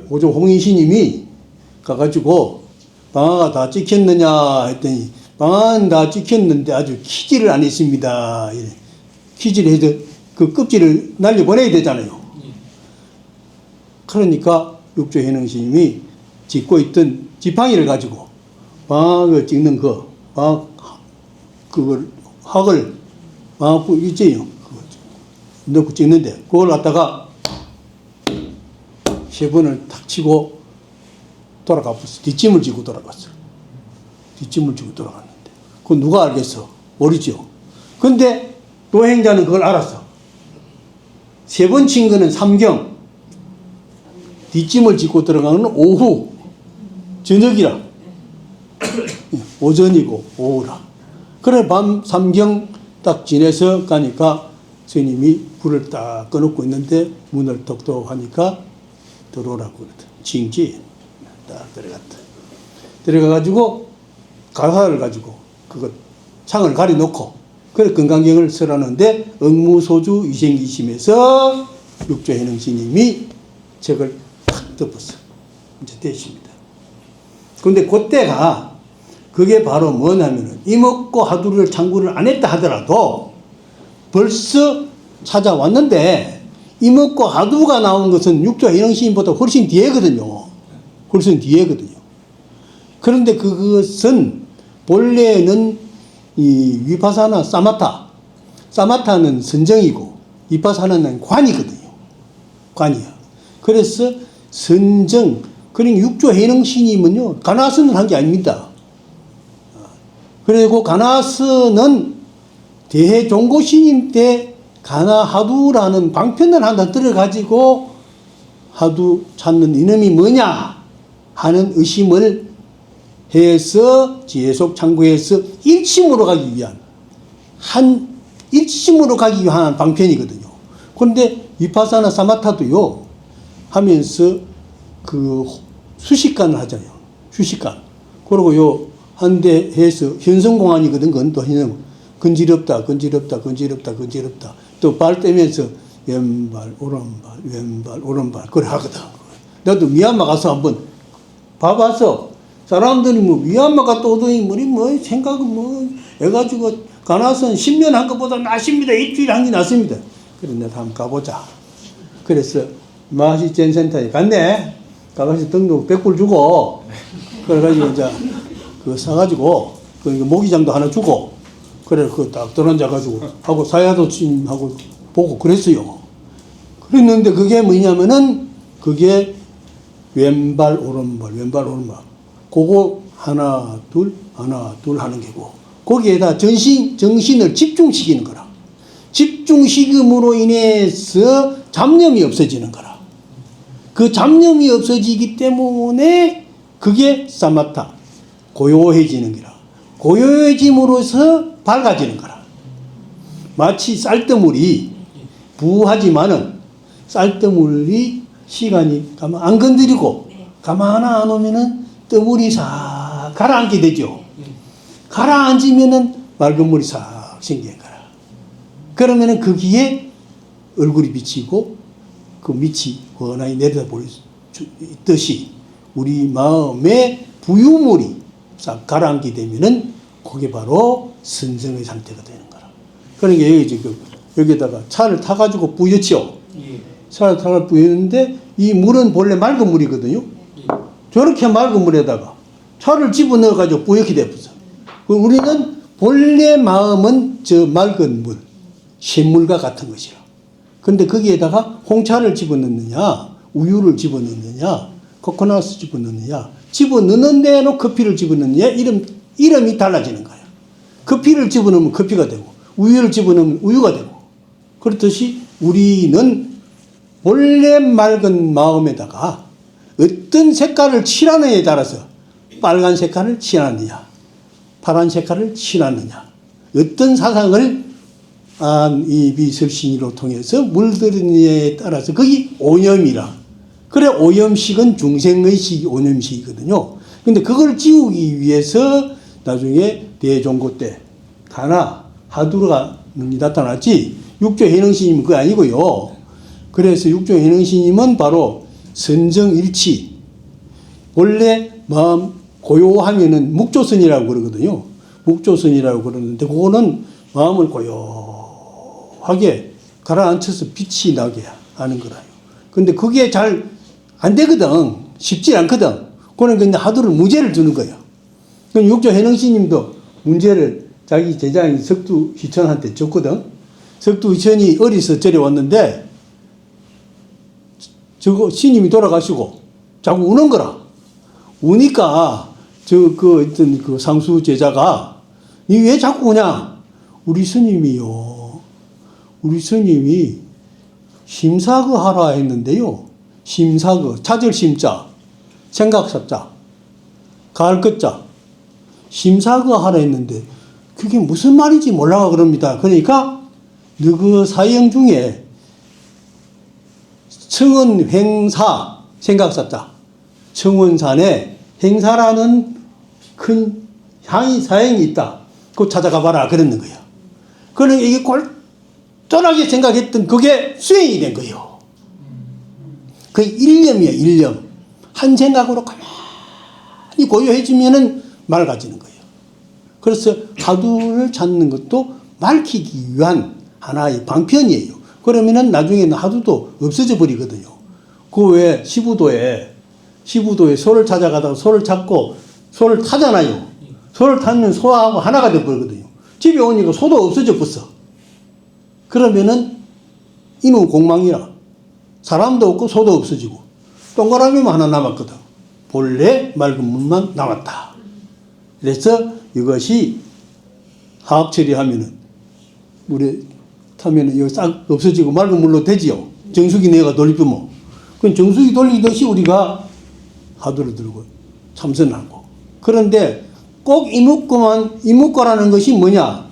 오종홍인스님이 가가지고 방아가 다 찍혔느냐 했더니 방아는 다 찍혔는데 아주 키질을 안 했습니다. 키질을 해서 그 껍질을 날려보내야 되잖아요. 그러니까 육조 해능스님이 짓고 있던 지팡이를 가지고 방학을 찍는 그걸 학을 방학부 있지요. 넣고 찍는데 그걸 갖다가 3번을 탁 치고 돌아가봤어. 뒷짐을 지고 돌아갔어. 뒷짐을 지고 돌아갔는데 그건 누가 알겠어? 모르죠. 근데 도행자는 그걸 알았어. 3번 친 거는 삼경, 뒷짐을 짚고 들어가는 건 오후, 저녁이라. 오전이고 오후라. 그래 밤 삼경 딱 지내서 가니까 스님이 불을 딱 꺼놓고 있는데 문을 톡톡 하니까 들어오라고 그러더라. 징지 딱 들어갔다. 들어가가지고 가사를 가지고 그거 창을 가려놓고 그래 건강경을 쓰라는데 억무소주 위생기심에서 육조해능 스님이 책을 탁 덮었어. 이제 됐습니다. 그런데 그때가 그게 바로 뭐냐면은 이먹고 하두를 창구를 안 했다 하더라도 벌써 찾아왔는데 이먹고 하두가 나온 것은 육조해능 스님보다 훨씬 뒤에거든요. 훨씬 뒤에거든요. 그런데 그것은 본래는 이 위파사나 사마타는 선정이고 위파사나는 관이거든요. 관이야. 그래서 선정, 그러니까 육조해능 스님은요 가나스는 한 게 아닙니다. 그리고 가나스는 대종고 스님 때 가나하두라는 방편을 하나 들어가지고 하두 찾는 이놈이 뭐냐 하는 의심을 해서 지혜속 창구에서 일심으로 가기 위한 일심으로 가기 위한 방편이거든요. 그런데 위파사나 사마타도요 하면서 그 수식관을 하잖아요. 수식관. 그리고 요 한대 해서 현성공안이거든. 그건 또 현성. 건지럽다. 또 발 떼면서 왼발 오른발 그래 하거든. 나도 미얀마 가서 한번 봐봤어. 사람들이 뭐 미얀마 갔다 오더니 뭐 생각은 뭐 해가지고 가나선 10년 한 것보다 낫습니다. 일주일 한 게 낫습니다. 그래 내가 한번 가보자. 그래서 마시 젠센터에 갔네. 가가지고 등록 100불 주고 그래가지고 이제 그 사가지고 그 모기장도 하나 주고 그래 그거 딱 들어앉아가지고 하고 사야도 하고 보고 그랬어요. 그랬는데 그게 뭐냐면은 그게 왼발 오른발 그거 하나 둘 하는 게고 거기에다 정신을 집중시키는 거라. 집중시킴으로 인해서 잡념이 없어지는 거라. 그 잡념이 없어지기 때문에 그게 사마타 고요해지는 거라. 고요해짐으로써 밝아지는 거라. 마치 쌀뜨물이 부하지만은 쌀뜨물이 시간이 가만 안 건드리고 가만 안 오면은 뜨물이 싹 가라앉게 되죠. 가라앉으면은 맑은 물이 싹 생기는 거라. 그러면은 거기에 얼굴이 비치고 그 밑이 원하게 내려다볼 듯이 우리 마음의 부유물이 싹 가라앉게 되면은 그게 바로 선정의 상태가 되는 거라. 그러니까 여기 지금 여기다가 차를 타가지고 부였죠. 차를 타가 부였는데 이 물은 본래 맑은 물이거든요. 저렇게 맑은 물에다가 차를 집어넣어가지고 뿌옇게 돼버렸어. 우리는 본래 마음은 저 맑은 물, 샘물과 같은 것이라. 근데 거기에다가 홍차를 집어넣느냐, 우유를 집어넣느냐, 코코넛을 집어넣느냐, 집어넣는 데에는 커피를 집어넣느냐, 이름이 달라지는 거야. 커피를 집어넣으면 커피가 되고, 우유를 집어넣으면 우유가 되고, 그렇듯이 우리는 본래 맑은 마음에다가 어떤 색깔을 칠하느냐에 따라서 빨간 색깔을 칠하느냐, 파란 색깔을 칠하느냐, 어떤 사상을 안이비설신이로 통해서 물들느냐에 따라서 그게 오염이라. 그래 오염식은 중생의식이 오염식이거든요. 근데 그걸 지우기 위해서 나중에 대종고 때 가나 하두르가 나타났지 육조해능스님은 그거 아니고요. 그래서 육조해능스님은 바로 선정일치. 원래 마음 고요하면은 묵조선이라고 그러거든요. 묵조선이라고 그러는데 그거는 마음을 고요하게 가라앉혀서 빛이 나게 하는 거라요. 근데 그게 잘 안 되거든. 쉽지 않거든. 그러니까 하두를 문제를 두는 거예요. 그럼 육조해능스님도 문제를 자기 제자인 석두희천한테 줬거든. 석두희천이 어려서 저리 왔는데 저거 스님이 돌아가시고 자꾸 우는 거라. 우니까 어떤 그 상수 제자가 니 왜 자꾸 우냐? 우리 스님이요. 우리 스님이 심사그 하라 했는데요. 심사그 찾을 심자, 생각사자, 가을 끝자, 심사그 하라 했는데 그게 무슨 말인지 몰라가 그럽니다. 그러니까 너 그 사형 중에 청원 횡사 생각했다. 청원산에 행사라는 큰 사형이 있다. 그거 찾아가 봐라 그랬는 거야. 그러니까 이게 꼴떠하게 생각했던 그게 수행이 된 거예요. 그 일념이에요. 일념. 한 생각으로 가만히 고요해지면은 맑아지는 거예요. 그래서 하두를 찾는 것도 밝히기 위한 하나의 방편이에요. 그러면은 나중에는 하두도 없어져 버리거든요. 그 외에 시부도에 소를 찾아가다가 소를 찾고 소를 타잖아요. 소를 타면 소하고 하나가 되어버리거든요. 집에 오니까 소도 없어져 버렸어. 그러면은 이는 공망이라 사람도 없고 소도 없어지고 동그라미만 하나 남았거든. 본래 맑은 물만 남았다. 그래서 이것이 화학 처리하면은 물에 타면은 이거 싹 없어지고 맑은 물로 되지요. 정수기 내가 돌리면. 그럼 정수기 돌리듯이 우리가 하두를 들고 참선하고. 그런데 꼭 이묵과라는 것이 뭐냐?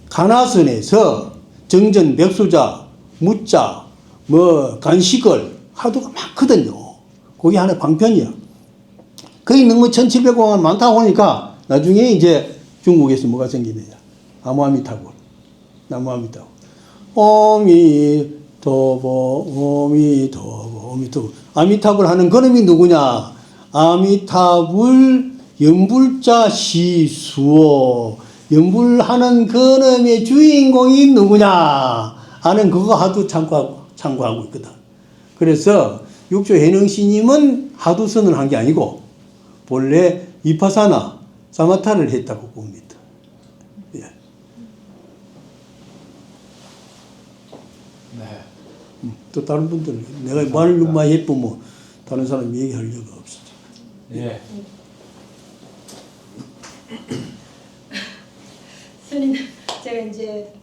가나선에서 정전, 백수자, 무자, 간식을 하두가 많거든요. 그게 하나의 방편이야. 거기 너무 1700공간 많다고 하니까 나중에 이제 중국에서 뭐가 생기느냐. 나무아미타불. 오미토보. 아미타불 하는 그놈이 누구냐? 아미타불 연불자 시수어. 연불하는 그놈의 주인공이 누구냐? 하는 그거 하도 참고하고 있거든. 그래서 육조 해능스님은 하두선을 한 게 아니고 본래 위파사나 사마타를 했다고 봅니다. 예. 네. 또 다른 분들은 내가 말로만 예쁘면 다른 사람 얘기할 여유가 없어. 예. 스님, 제가 이제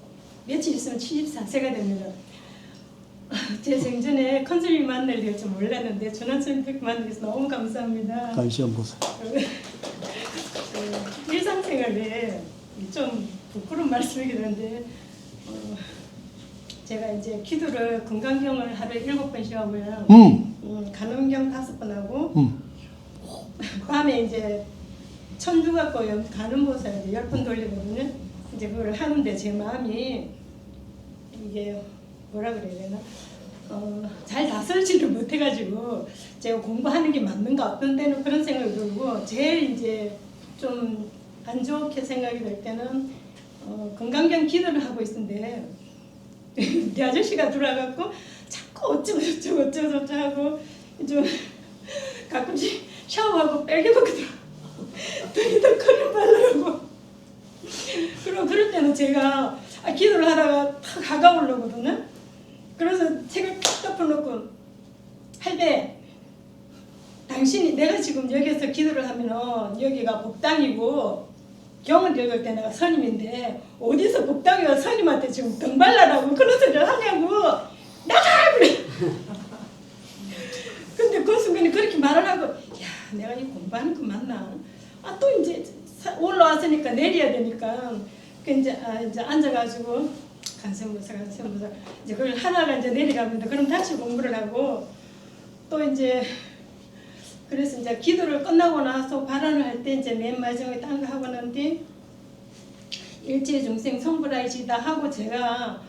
며칠 있으면 74세가 됩니다. 제 생전에 컨설님 만날 줄 몰랐는데 전화선택 만나서 너무 감사합니다. 다시 한번 보세요. 일상생활에 좀 부끄러운 말씀이긴 한데 제가 이제 기도를 금강경을 하루에 7번씩 하고요. 간음경 5번 하고 밤에 이제 천주 갖고 간음보살 10번 돌리거든요. 이제 그걸 하는데 제 마음이 이게 뭐라 그래야 되나? 잘 다스리지를 못해가지고 제가 공부하는 게 맞는가 어떤 때는 그런 생각이 들고 제일 이제 좀 안 좋게 생각이 들 때는 금강경 기도를 하고 있는데 내 아저씨가 들어와갖고 자꾸 어쩌고 저쩌고 하고 좀 가끔씩 샤워하고 빨개먹고 들어와 커를 발라라고 그럴 때는 제가 기도를 하다가 탁 가까우려거든요. 그래서 책을 탁 덮어놓고 할배 당신이 내가 지금 여기서 기도를 하면은 여기가 법당이고 경을 읽을 때 내가 선임인데 어디서 법당이와 선임한테 지금 등 발라라고 그런 소리를 하냐고 나가 그래. 근데 그 순간에 그렇게 말을 하고 야 내가 이 공부하는 거 맞나? 또 이제 올라왔으니까 내려야 되니까 이제 앉아가지고 간성보살 이제 그걸 하나가 이제 내려갑니다. 그럼 다시 공부를 하고 또 이제 그래서 이제 기도를 끝나고 나서 발언을 할 때 이제 맨 마지막에 딴 거 하고 난 뒤 일체 중생 성불하시다 하고 제가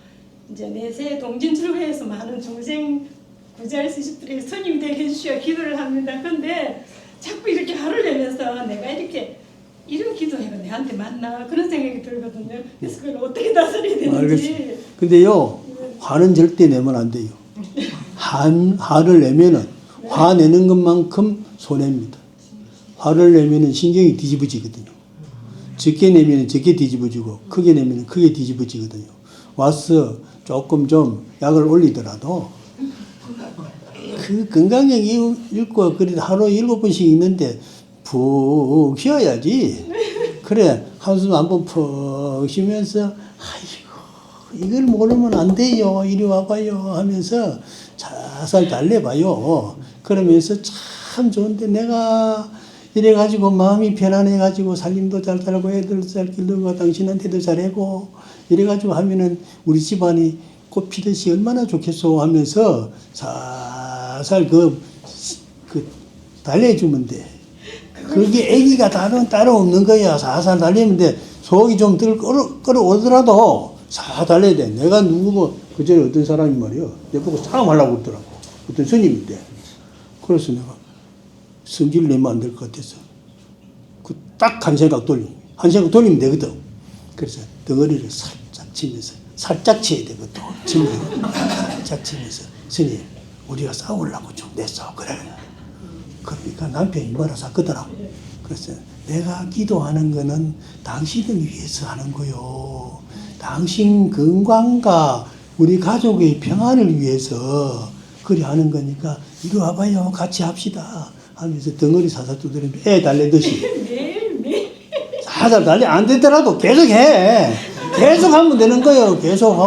이제 내세 동진출회에서 많은 중생 구제할 수 있도록 스님이 되게 해주셔 기도를 합니다. 근데 자꾸 이렇게 화를 내면서 내가 이렇게 이런 기도해가 내한테 맞나 그런 생각이 들거든요. 그래서 그걸 어떻게 다스려야 되는지. 알겠습니다. 근데요 화는 절대 내면 안 돼요. 화를 내면은 화 내는 것만큼 손해입니다. 화를 내면은 신경이 뒤집어지거든요. 적게 내면은 적게 뒤집어지고 크게 내면은 크게 뒤집어지거든요. 와서 조금 좀 약을 올리더라도 그 건강력 읽고 그래도 하루에 7번씩 읽는데 푹 쉬어야지. 그래 한숨 한번 푹 쉬면서 아이고 이걸 모르면 안 돼요. 이리 와봐요 하면서 살살 달래봐요. 그러면서 참 좋은데 내가 이래가지고 마음이 편안해가지고 살림도 잘 살고 애들 잘 길러고 당신한테도 잘하고 이래가지고 하면은 우리 집안이 꽃 피듯이 얼마나 좋겠소 하면서 살살 그 달래주면 돼. 그게 애기가 따로 없는 거야. 살살 달리면 돼. 속이 좀 끌어오더라도 살 달려야 돼. 내가 누구고 그전에 어떤 사람이 말이야. 내 보고 싸움하려고 그러더라고. 어떤 스님인데. 그래서 내가 성질 내면 안 될 것 같아서 그 딱 한 생각 돌리면 되거든. 그래서 덩어리를 살짝 치면서 살짝 쳐야 되거든. 살짝 치면서 스님 우리가 싸우려고 좀 냈어. 그래. 그러니까 남편이 뭐라서 하거더라고. 그래서 내가 기도하는 거는 당신을 위해서 하는 거요. 당신 건강과 우리 가족의 평안을 위해서 그리 하는 거니까 이리 와봐요. 같이 합시다. 하면서 덩어리 사사 두드리면 애 달래듯이. 매일. 살살 달래. 안 되더라도 계속 해. 계속 하면 되는 거예요. 계속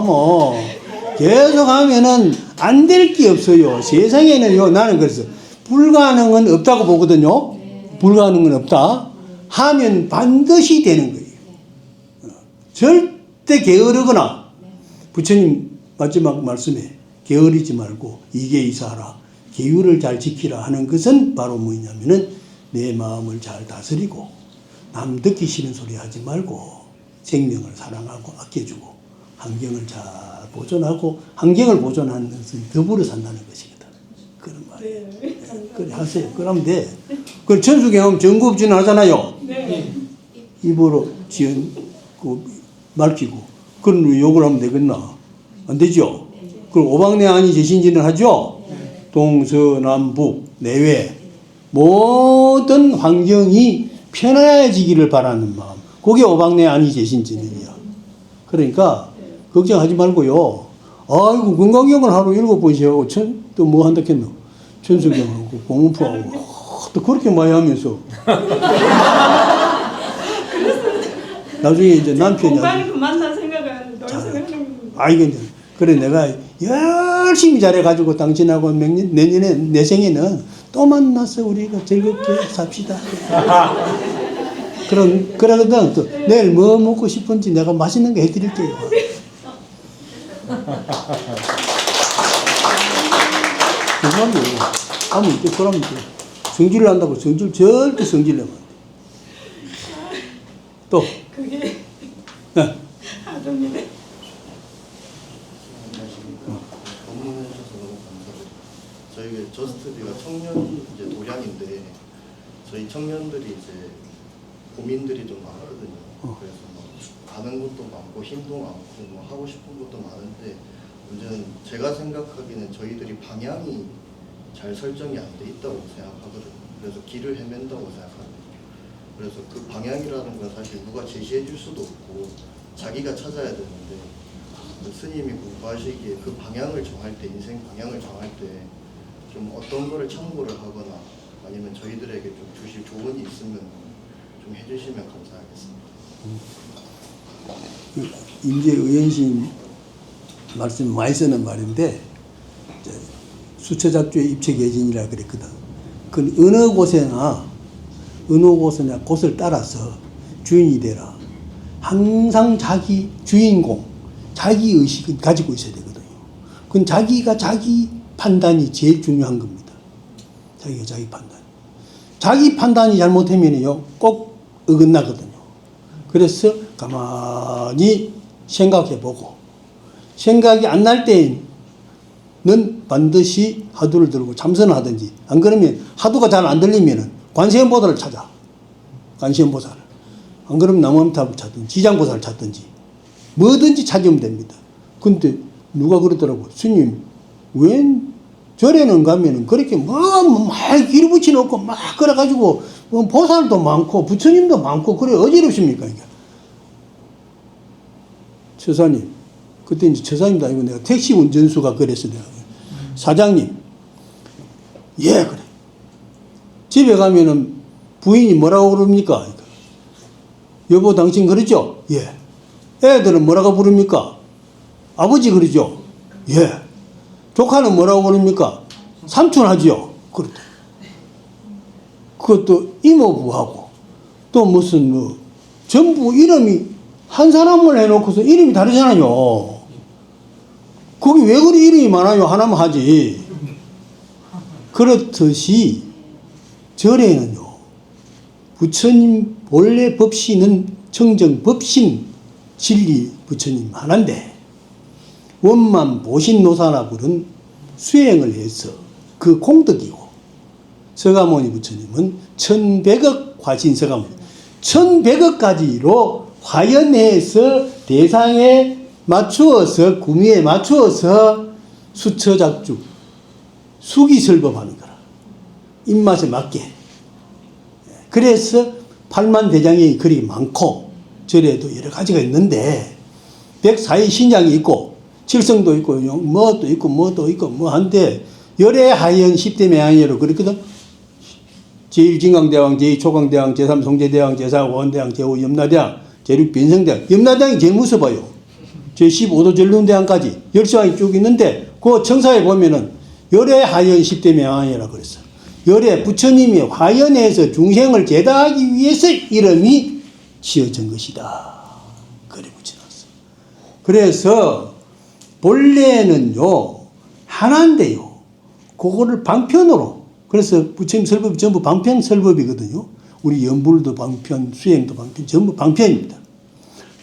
하면은 안 될 게 없어요. 세상에는요. 나는 그래서 불가능은 없다고 보거든요. 불가능은 없다. 하면 반드시 되는 거예요. 절대 게으르거나 부처님 마지막 말씀에 게으르지 말고 이계이사하라. 계율을 잘 지키라 하는 것은 바로 뭐냐면은 내 마음을 잘 다스리고 남 듣기 싫은 소리 하지 말고 생명을 사랑하고 아껴주고 환경을 잘 보존하고 환경을 보존하는 것은 더불어 산다는 것이거든. 그런 말이에요. 네, 그래 하세요. 그러면 돼. 그 천수경험 전구업진 하잖아요. 네. 입으로 말피고 그런 욕을 하면 되겠나? 안 되죠. 그럼 오방내안이 제신진을 하죠. 동서남북 내외 모든 환경이 편해지기를 바라는 마음. 그게 오방내안이 제신진이야. 그러니까 걱정하지 말고요. 아이고 건강경을 하루 7번씩 하고 또 뭐 한다 했노? 천수경하고 공문푸하고 또 그렇게 많이 하면서 나중에 이제 남편이 공간이 그만나 생각하는 널 생각하는 이거 이제 그래 내가 열심히 잘해가지고 당신하고 내년에 내 생에는 또 만나서 우리가 즐겁게 삽시다. 그러거든. 또 내일 뭐 먹고 싶은지 내가 맛있는 거 해드릴게요. 그만이에요. 하면 이렇게 그러면 돼. 성질을 한다고 절대 성질 내면 안 돼. 또. 그게 네. 하동이네. 방문해 주셔서 너무 감사드려요. 저희가 저스트비가 청년 이제 도량인데 저희 청년들이 이제 고민들이 좀 많거든요. 그래서 뭐 가는 곳도 많고 힘도 많고 뭐 하고 싶은 것도 많은데 문제는 제가 생각하기에는 저희들이 방향이 잘 설정이 안 돼 있다고 생각하거든요. 그래서 길을 헤맨다고 생각합니다. 그래서 그 방향이라는 건 사실 누가 제시해 줄 수도 없고 자기가 찾아야 되는데 스님이 공부하시기에 그 방향을 정할 때 인생 방향을 정할 때 좀 어떤 거를 참고를 하거나 아니면 저희들에게 좀 주실 조언이 있으면 좀 해주시면 감사하겠습니다. 임재의원신 말씀 많이 쓰는 말인데 수처작주의 입체계진이라 그랬거든. 그 어느 곳에나 곳을 따라서 주인이 되라. 항상 자기 주인공, 자기 의식은 가지고 있어야 되거든요. 그건 자기 판단이 제일 중요한 겁니다. 자기 판단. 자기 판단이 잘못하면요 꼭 어긋나거든요. 그래서 가만히 생각해보고 생각이 안 날 때는 반드시 화두를 들고 참선을 하든지 안 그러면 화두가 잘 안 들리면 관세음보살을 찾아. 관세음보살을. 안 그러면 나무암탑을 찾든지 지장보살을 찾든지 뭐든지 찾으면 됩니다. 근데 누가 그러더라고. 스님 웬 절에는 가면은 그렇게 막 길 붙여놓고 막 그래가지고 보살도 많고 부처님도 많고 그래 어지럽습니까 이게. 처사님 그때 이제 처사님도 아니고 내가 택시 운전수가 그랬어. 내가 사장님 예 그래 집에 가면은 부인이 뭐라고 부릅니까? 여보 당신 그러죠? 예. 애들은 뭐라고 부릅니까? 아버지 그러죠? 예. 조카는 뭐라고 부릅니까? 삼촌 하지요? 그렇다. 그것도 이모부하고 또 무슨 뭐 전부 이름이 한 사람을 해놓고서 이름이 다르잖아요. 거기 왜 그리 이름이 많아요? 하나만 하지. 그렇듯이 절에는요, 부처님 본래 법신은 청정 법신 진리 부처님 하나인데 원만 보신노사나 부른 수행을 해서 그 공덕이고, 서가모니 부처님은 1100억 화신 서가모니 1100억까지로 화연해서 대상에 맞추어서 구미에 맞추어서 수처작주 수기설법하는 거라. 입맛에 맞게. 그래서 팔만대장경이 그리 많고 절에도 여러 가지가 있는데 104의 신장이 있고 칠성도 있고 뭐도 있고 뭐도 있고 뭐 한데 열애하연 10대 매항이로 그랬거든. 제1진강대왕, 제2초강대왕, 제3송제대왕, 제4 원대왕, 제5 염라대왕, 제6 변성대왕. 염라대왕이 제일 무서워요. 제15도 전륜대왕까지 10왕이 쭉 있는데 그 청사에 보면은 열애하연 10대 매왕이라고 그랬어. 열애 부처님이 화연해서 중생을 제다하기 위해서 이름이 지어진 것이다. 그래 붙여놨어. 그래서 본래는요 하나인데요, 그거를 방편으로, 그래서 부처님 설법이 전부 방편 설법이거든요. 우리 연불도 방편, 수행도 방편, 전부 방편입니다.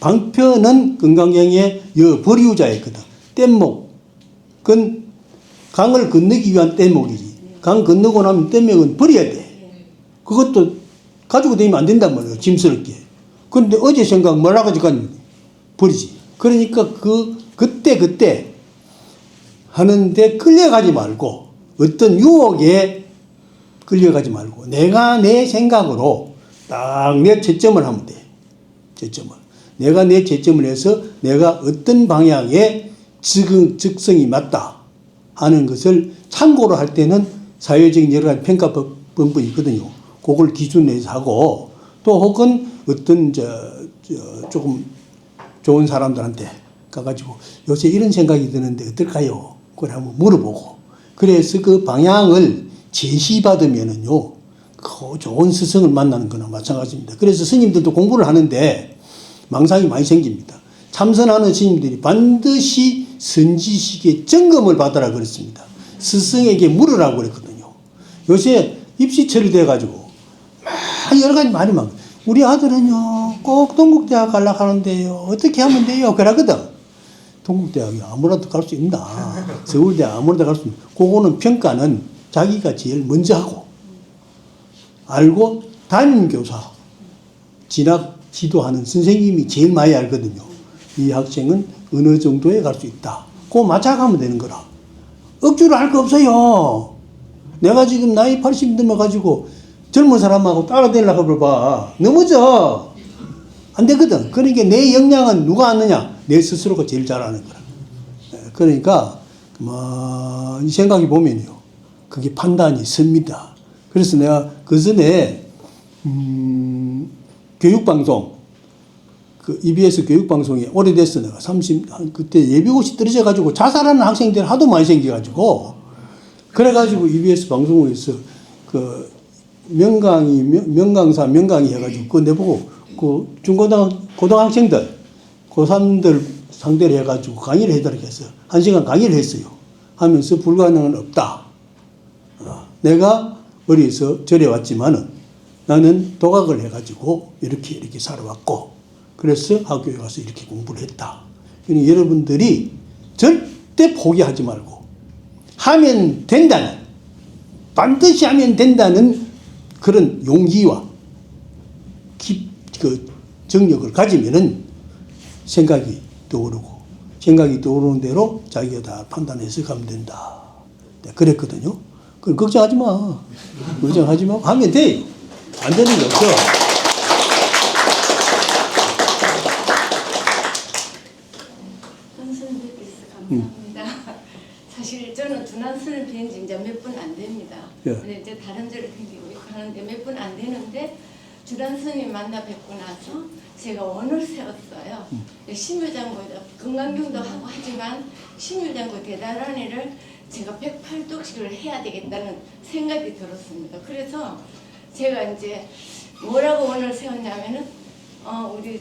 방편은 금강경에 버리우자였거든. 뗏목은 강을 건너기 위한 뗏목이지. 강 건너고 나면 뗏목은 버려야 돼. 그것도 가지고 다니면 안 된단 말이에요. 짐스럽게. 그런데 어제 생각 뭐라 가지고 버리지. 그러니까 그때 하는데 끌려가지 말고, 어떤 유혹에 끌려가지 말고 내가 내 생각으로 딱 내 채점을 하면 돼. 채점을. 내가 내 채점을 해서 내가 어떤 방향에 적성이 맞다 하는 것을 참고로 할 때는 사회적인 여러 가지 평가법이 있거든요. 그걸 기준으로 해서 하고, 또 혹은 어떤 조금 좋은 사람들한테 가가지고 요새 이런 생각이 드는데 어떨까요? 그걸 한번 물어보고, 그래서 그 방향을 제시받으면은요, 그 좋은 스승을 만나는 거나 마찬가지입니다. 그래서 스님들도 공부를 하는데 망상이 많이 생깁니다. 참선하는 스님들이 반드시 선지식의 점검을 받으라 그랬습니다. 스승에게 물으라고 그랬거든요. 요새 입시 처리돼가지고 막 여러 가지 말이 많아요. 우리 아들은요 꼭 동국대학 가려고 하는데요 어떻게 하면 돼요? 그러거든. 동국대학이 아무래도 갈 수 있나, 서울대학 아무래도 갈 수 있나. 그거는 평가는 자기가 제일 먼저 하고, 알고 담임교사 진학 지도하는 선생님이 제일 많이 알거든요. 이 학생은 어느 정도에 갈 수 있다. 그거 맞춰가면 되는 거라. 억지로 할 거 없어요. 내가 지금 나이 80 넘어가지고 젊은 사람하고 따라다니려고 해봐. 넘어져. 안 되거든. 그러니까 내 역량은 누가 아느냐? 내 스스로가 제일 잘 아는 거라. 그러니까 이 생각이 보면요, 그게 판단이 섭니다. 그래서 내가 그 전에 교육방송, 그 EBS 교육방송에 오래됐어. 내가 그때 예비고시 떨어져가지고 자살하는 학생들이 하도 많이 생겨가지고, 그래가지고 EBS 방송에서 그 명강사 명강의 해가지고 그거 내보고 그 고등학생들, 고3들 상대로 해가지고 강의를 해달라고 했어요. 1시간 강의를 했어요. 하면서 불가능은 없다. 내가 어려서 절에 왔지만은 나는 도각을 해가지고 이렇게 살아왔고, 그래서 학교에 가서 이렇게 공부를 했다. 그러니 여러분들이 절대 포기하지 말고 하면 된다는, 반드시 하면 된다는 그런 용기와 그 정력을 가지면은 생각이 떠오르고, 생각이 떠오르는 대로 자기가 다 판단해서 가면 된다. 그랬거든요. 그걸 걱정하지 마. 걱정하지 마. 하면 돼. 안 되는 게 없어. 선생님께서 감사합니다. 사실 저는 준한선을 뵌 지 이제 몇 분 안 됩니다. 예. 근데 이제 다른 절을 댕기고 있고 하는데 몇 분 안 되는데 준한선님 만나 뵙고 나서 제가 원을 세웠어요. 신유장구에다 건강경도 하고 하지만 신유장구 대단한 일을 제가 108독식을 해야 되겠다는 생각이 들었습니다. 그래서 제가 이제 뭐라고 원을 세웠냐면은 우리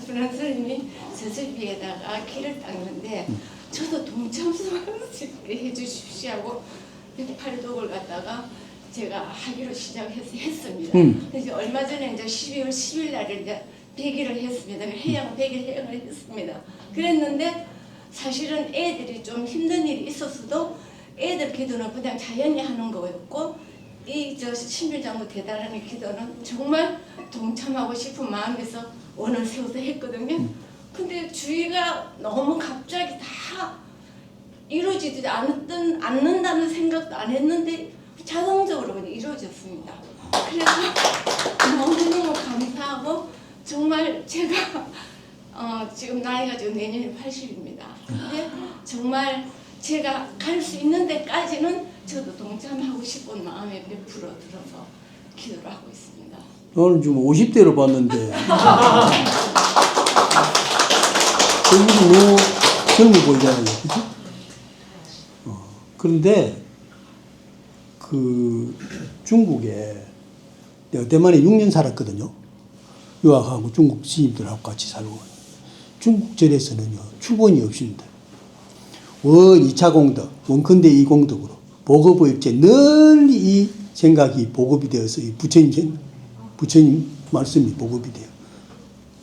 주란 스님이 저슬비에다가 길을 닦는데 저도 동참스럽게 해주십시오 하고 팔독을 갖다가 제가 하기로 시작했습니다. 그래서 얼마 전에 이제 12월 10일 날에 이제 100일을 했습니다. 해양 100일 해양을 했습니다. 그랬는데 사실은 애들이 좀 힘든 일이 있었어도 애들 기도는 그냥 자연히 하는 거였고 이 신밀장구 대단한 기도는 정말 동참하고 싶은 마음에서 원을 세워서 했거든요. 근데 주위가 너무 갑자기 다 이루어지지 않는다는 생각도 안 했는데 자동적으로 그냥 이루어졌습니다. 그래서 너무너무 감사하고 정말 제가 지금 나이가 지금 내년에 80입니다. 근데 정말 제가 갈 수 있는 데까지는 저도 동참하고 싶은 마음이 100% 들어서 기도를 하고 있습니다. 너는 지금 50대로 봤는데 얼굴이 너무 젊어 보이잖아요. 그치? 그런데 그 중국에 내가 대만에 6년 살았거든요. 유학하고 중국 시인들하고 같이 살고. 중국 절에서는요 축원이 없습니다. 원 2차 공덕, 원컨대 2공덕으로 보급의일체 널리 이 생각이 보급이 되어서 이 부처님 말씀이 보급이 돼요.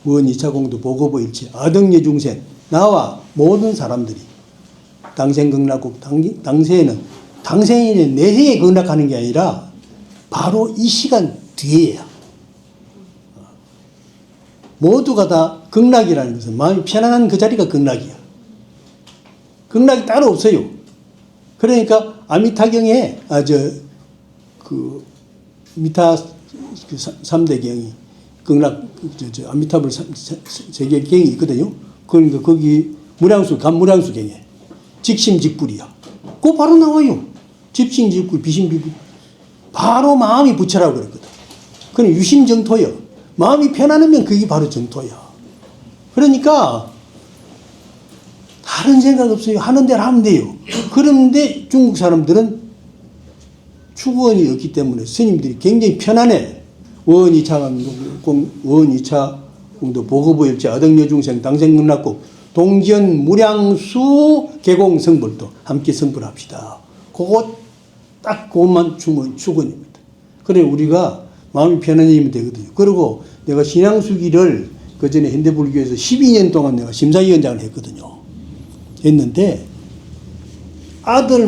원 2차 공덕 보급의일체 아등예 중생 나와 모든 사람들이 당생극락국 당생에는 내생에 극락하는 게 아니라 바로 이 시간 뒤에야. 모두가 다 극락이라는 것은 마음이 편안한 그 자리가 극락이야. 극락이 따로 없어요. 그러니까 아미타경에 미타 그 3대 경이 극락 아미타불 세계 경이 있거든요. 그러니까 거기 간무량수 경에 직심직불이야. 그거 바로 나와요. 집심직불, 비심직불. 바로 마음이 부처라고 그랬거든. 그건 유심정토요. 마음이 편안하면 그게 바로 정토야. 그러니까 다른 생각 없어요. 하는 대로 하면 돼요. 그런데 중국 사람들은 축원이 없기 때문에 스님들이 굉장히 편안해. 원 2차 공도 보급의일체 아등여중생 당생극락국 동견 무량수 개공 성불도 함께 성불합시다. 그것만 축원입니다. 그래 우리가 마음이 편안해지면 되거든요. 그리고 내가 신앙수기를 그 전에 현대불교에서 12년 동안 내가 심사위원장을 했거든요. 했는데 아들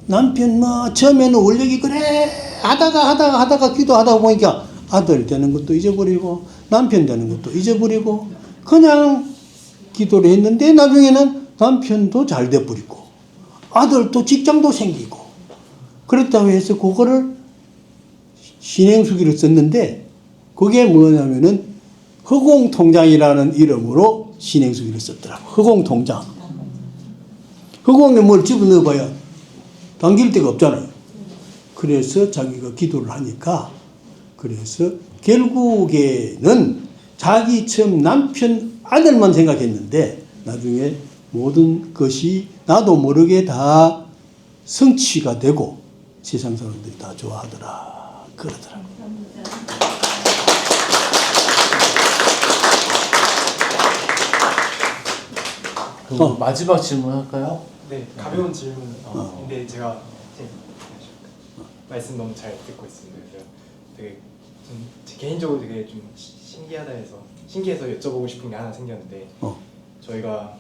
남편 처음에는 원력이 그래 하다가 기도하다 보니까 아들 되는 것도 잊어버리고 남편 되는 것도 잊어버리고 그냥 기도를 했는데 나중에는 남편도 잘 돼버리고 아들도 직장도 생기고 그렇다고 해서 그거를 신행수기를 썼는데 그게 뭐냐면은 허공통장이라는 이름으로 신행수기를 썼더라고. 허공통장. 허공에 뭘 집어넣어봐야 당길 데가 없잖아요. 그래서 자기가 기도를 하니까 그래서 결국에는 자기 처음 남편 아들만 생각했는데 나중에 모든 것이 나도 모르게 다 성취가 되고 세상 사람들이 다 좋아하더라 그러더라고요. 마지막 질문 할까요? 네, 가벼운 질문인데 제가 말씀 너무 잘 듣고 있습니다. 그래서 되게 제 개인적으로 되게 좀 신기해서 여쭤보고 싶은 게 하나 생겼는데 저희가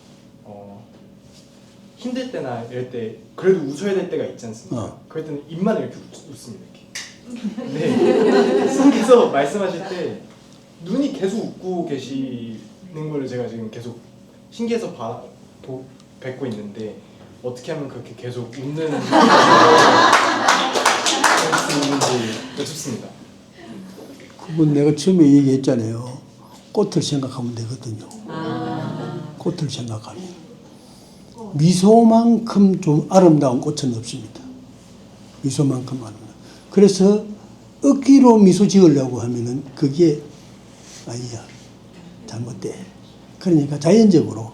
힘들 때나 이럴 때 그래도 웃어야 될 때가 있지 않습니까? 그럴 때는 입만 이렇게 웃습니다. 이렇게. 네. 스님께서 말씀하실 때 눈이 계속 웃고 계시는 걸 제가 지금 계속 신기해서 뵙고 있는데 어떻게 하면 그렇게 계속 웃는 수 있는지 여쭙습니다. 그건 내가 처음에 얘기했잖아요. 꽃을 생각하면 되거든요. 꽃을 생각하면. 미소만큼 좀 아름다운 꽃은 없습니다. 미소만큼 아름다운. 그래서 억지로 미소 지으려고 하면은 그게 아니야. 잘못돼. 그러니까 자연적으로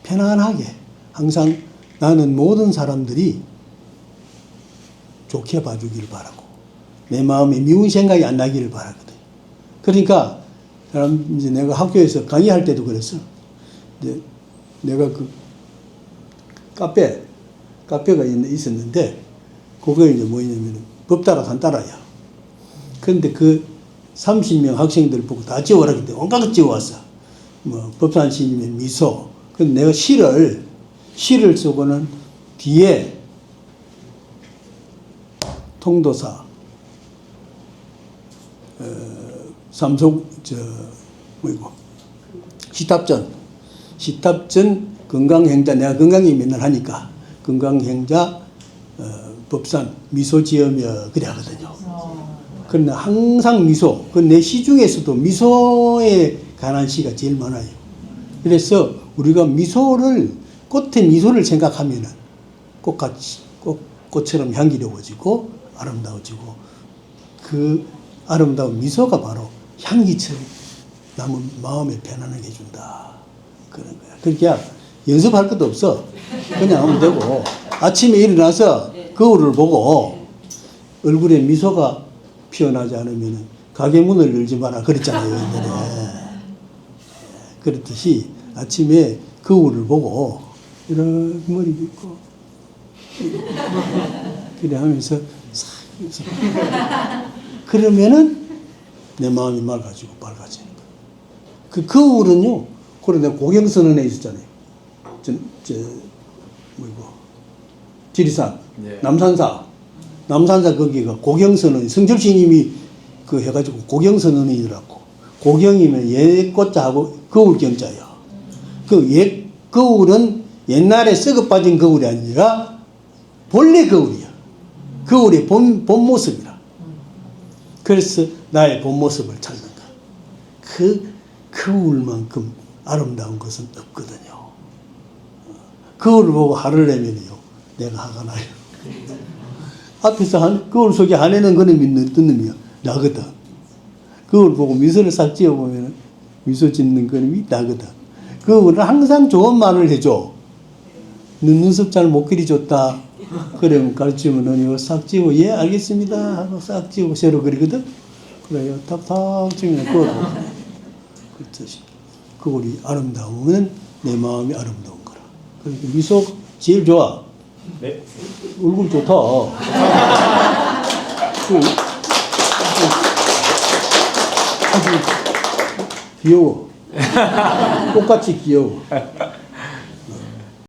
편안하게 항상 나는 모든 사람들이 좋게 봐주기를 바라고 내 마음에 미운 생각이 안 나기를 바라거든. 그러니까 사람 이제 내가 학교에서 강의할 때도 그랬어. 이제 내가 그 카페가 있었는데 그게 이제 뭐냐면 법 따라 간 따라야. 근데 그 30명 학생들 보고 다 지어오라 그때 온갖 지어왔어. 뭐 법산 스님의 미소. 근데 내가 시를 쓰고는 뒤에 통도사, 삼속 뭐이고 시탑전 건강행자 내가 건강이 맨날 하니까 건강행자 법산 미소 지으며 그래 하거든요. 그런데 항상 미소, 그 내 시 중에서도 미소에 관한 시가 제일 많아요. 그래서 우리가 꽃의 미소를 생각하면은 꽃처럼 향기로워지고 아름다워지고 그 아름다운 미소가 바로 향기처럼 남은 마음에 편안하게 해준다. 그런 거야. 그러니까 연습할 것도 없어. 그냥 하면 되고 아침에 일어나서 거울을 보고 얼굴에 미소가 피어나지 않으면 가게 문을 열지 마라 그랬잖아요. 옛날에. 그렇듯이 아침에 거울을 보고 이런 머리 빗고 그래 하면서 싹 그러면은 내 마음이 맑아지고 밝아지는 거야. 그 거울은요. 그래 내가 고경선언에 있었잖아요. 뭐이고 지리산 네. 남산사 거기가 고경선언 성철스님이 그 해가지고 고경선언이라고 고경이면 옛꽃자하고 거울경자야. 그 옛 거울은 옛날에 썩어 빠진 거울이 아니라 본래 거울이야. 거울의 본 모습이라. 그래서 나의 본 모습을 찾는 거야. 그 거울만큼 아름다운 것은 없거든요. 거울을 보고 화를 내면요, 내가 화가 나요. 앞에서 거울 속에 화내는 거는 어떤 놈이야? 나거든. 거울 보고 미소를 싹 지어보면 미소 짓는 거는 나거든. 거울은 항상 좋은 말을 해줘. 너 눈썹 잘 못 그리줬다. 그러면 가르치면 너 이거 싹 지우고 예 알겠습니다 하고 싹 지우고 새로 그리거든. 그래요. 탁탁 지우면 거울 보고 그렇듯이 거울이 아름다우면 내 마음이 아름다운 거라. 그러니까 미소 제일 좋아. 네. 얼굴 좋다. 아주 귀여워. 똑같이 귀여워.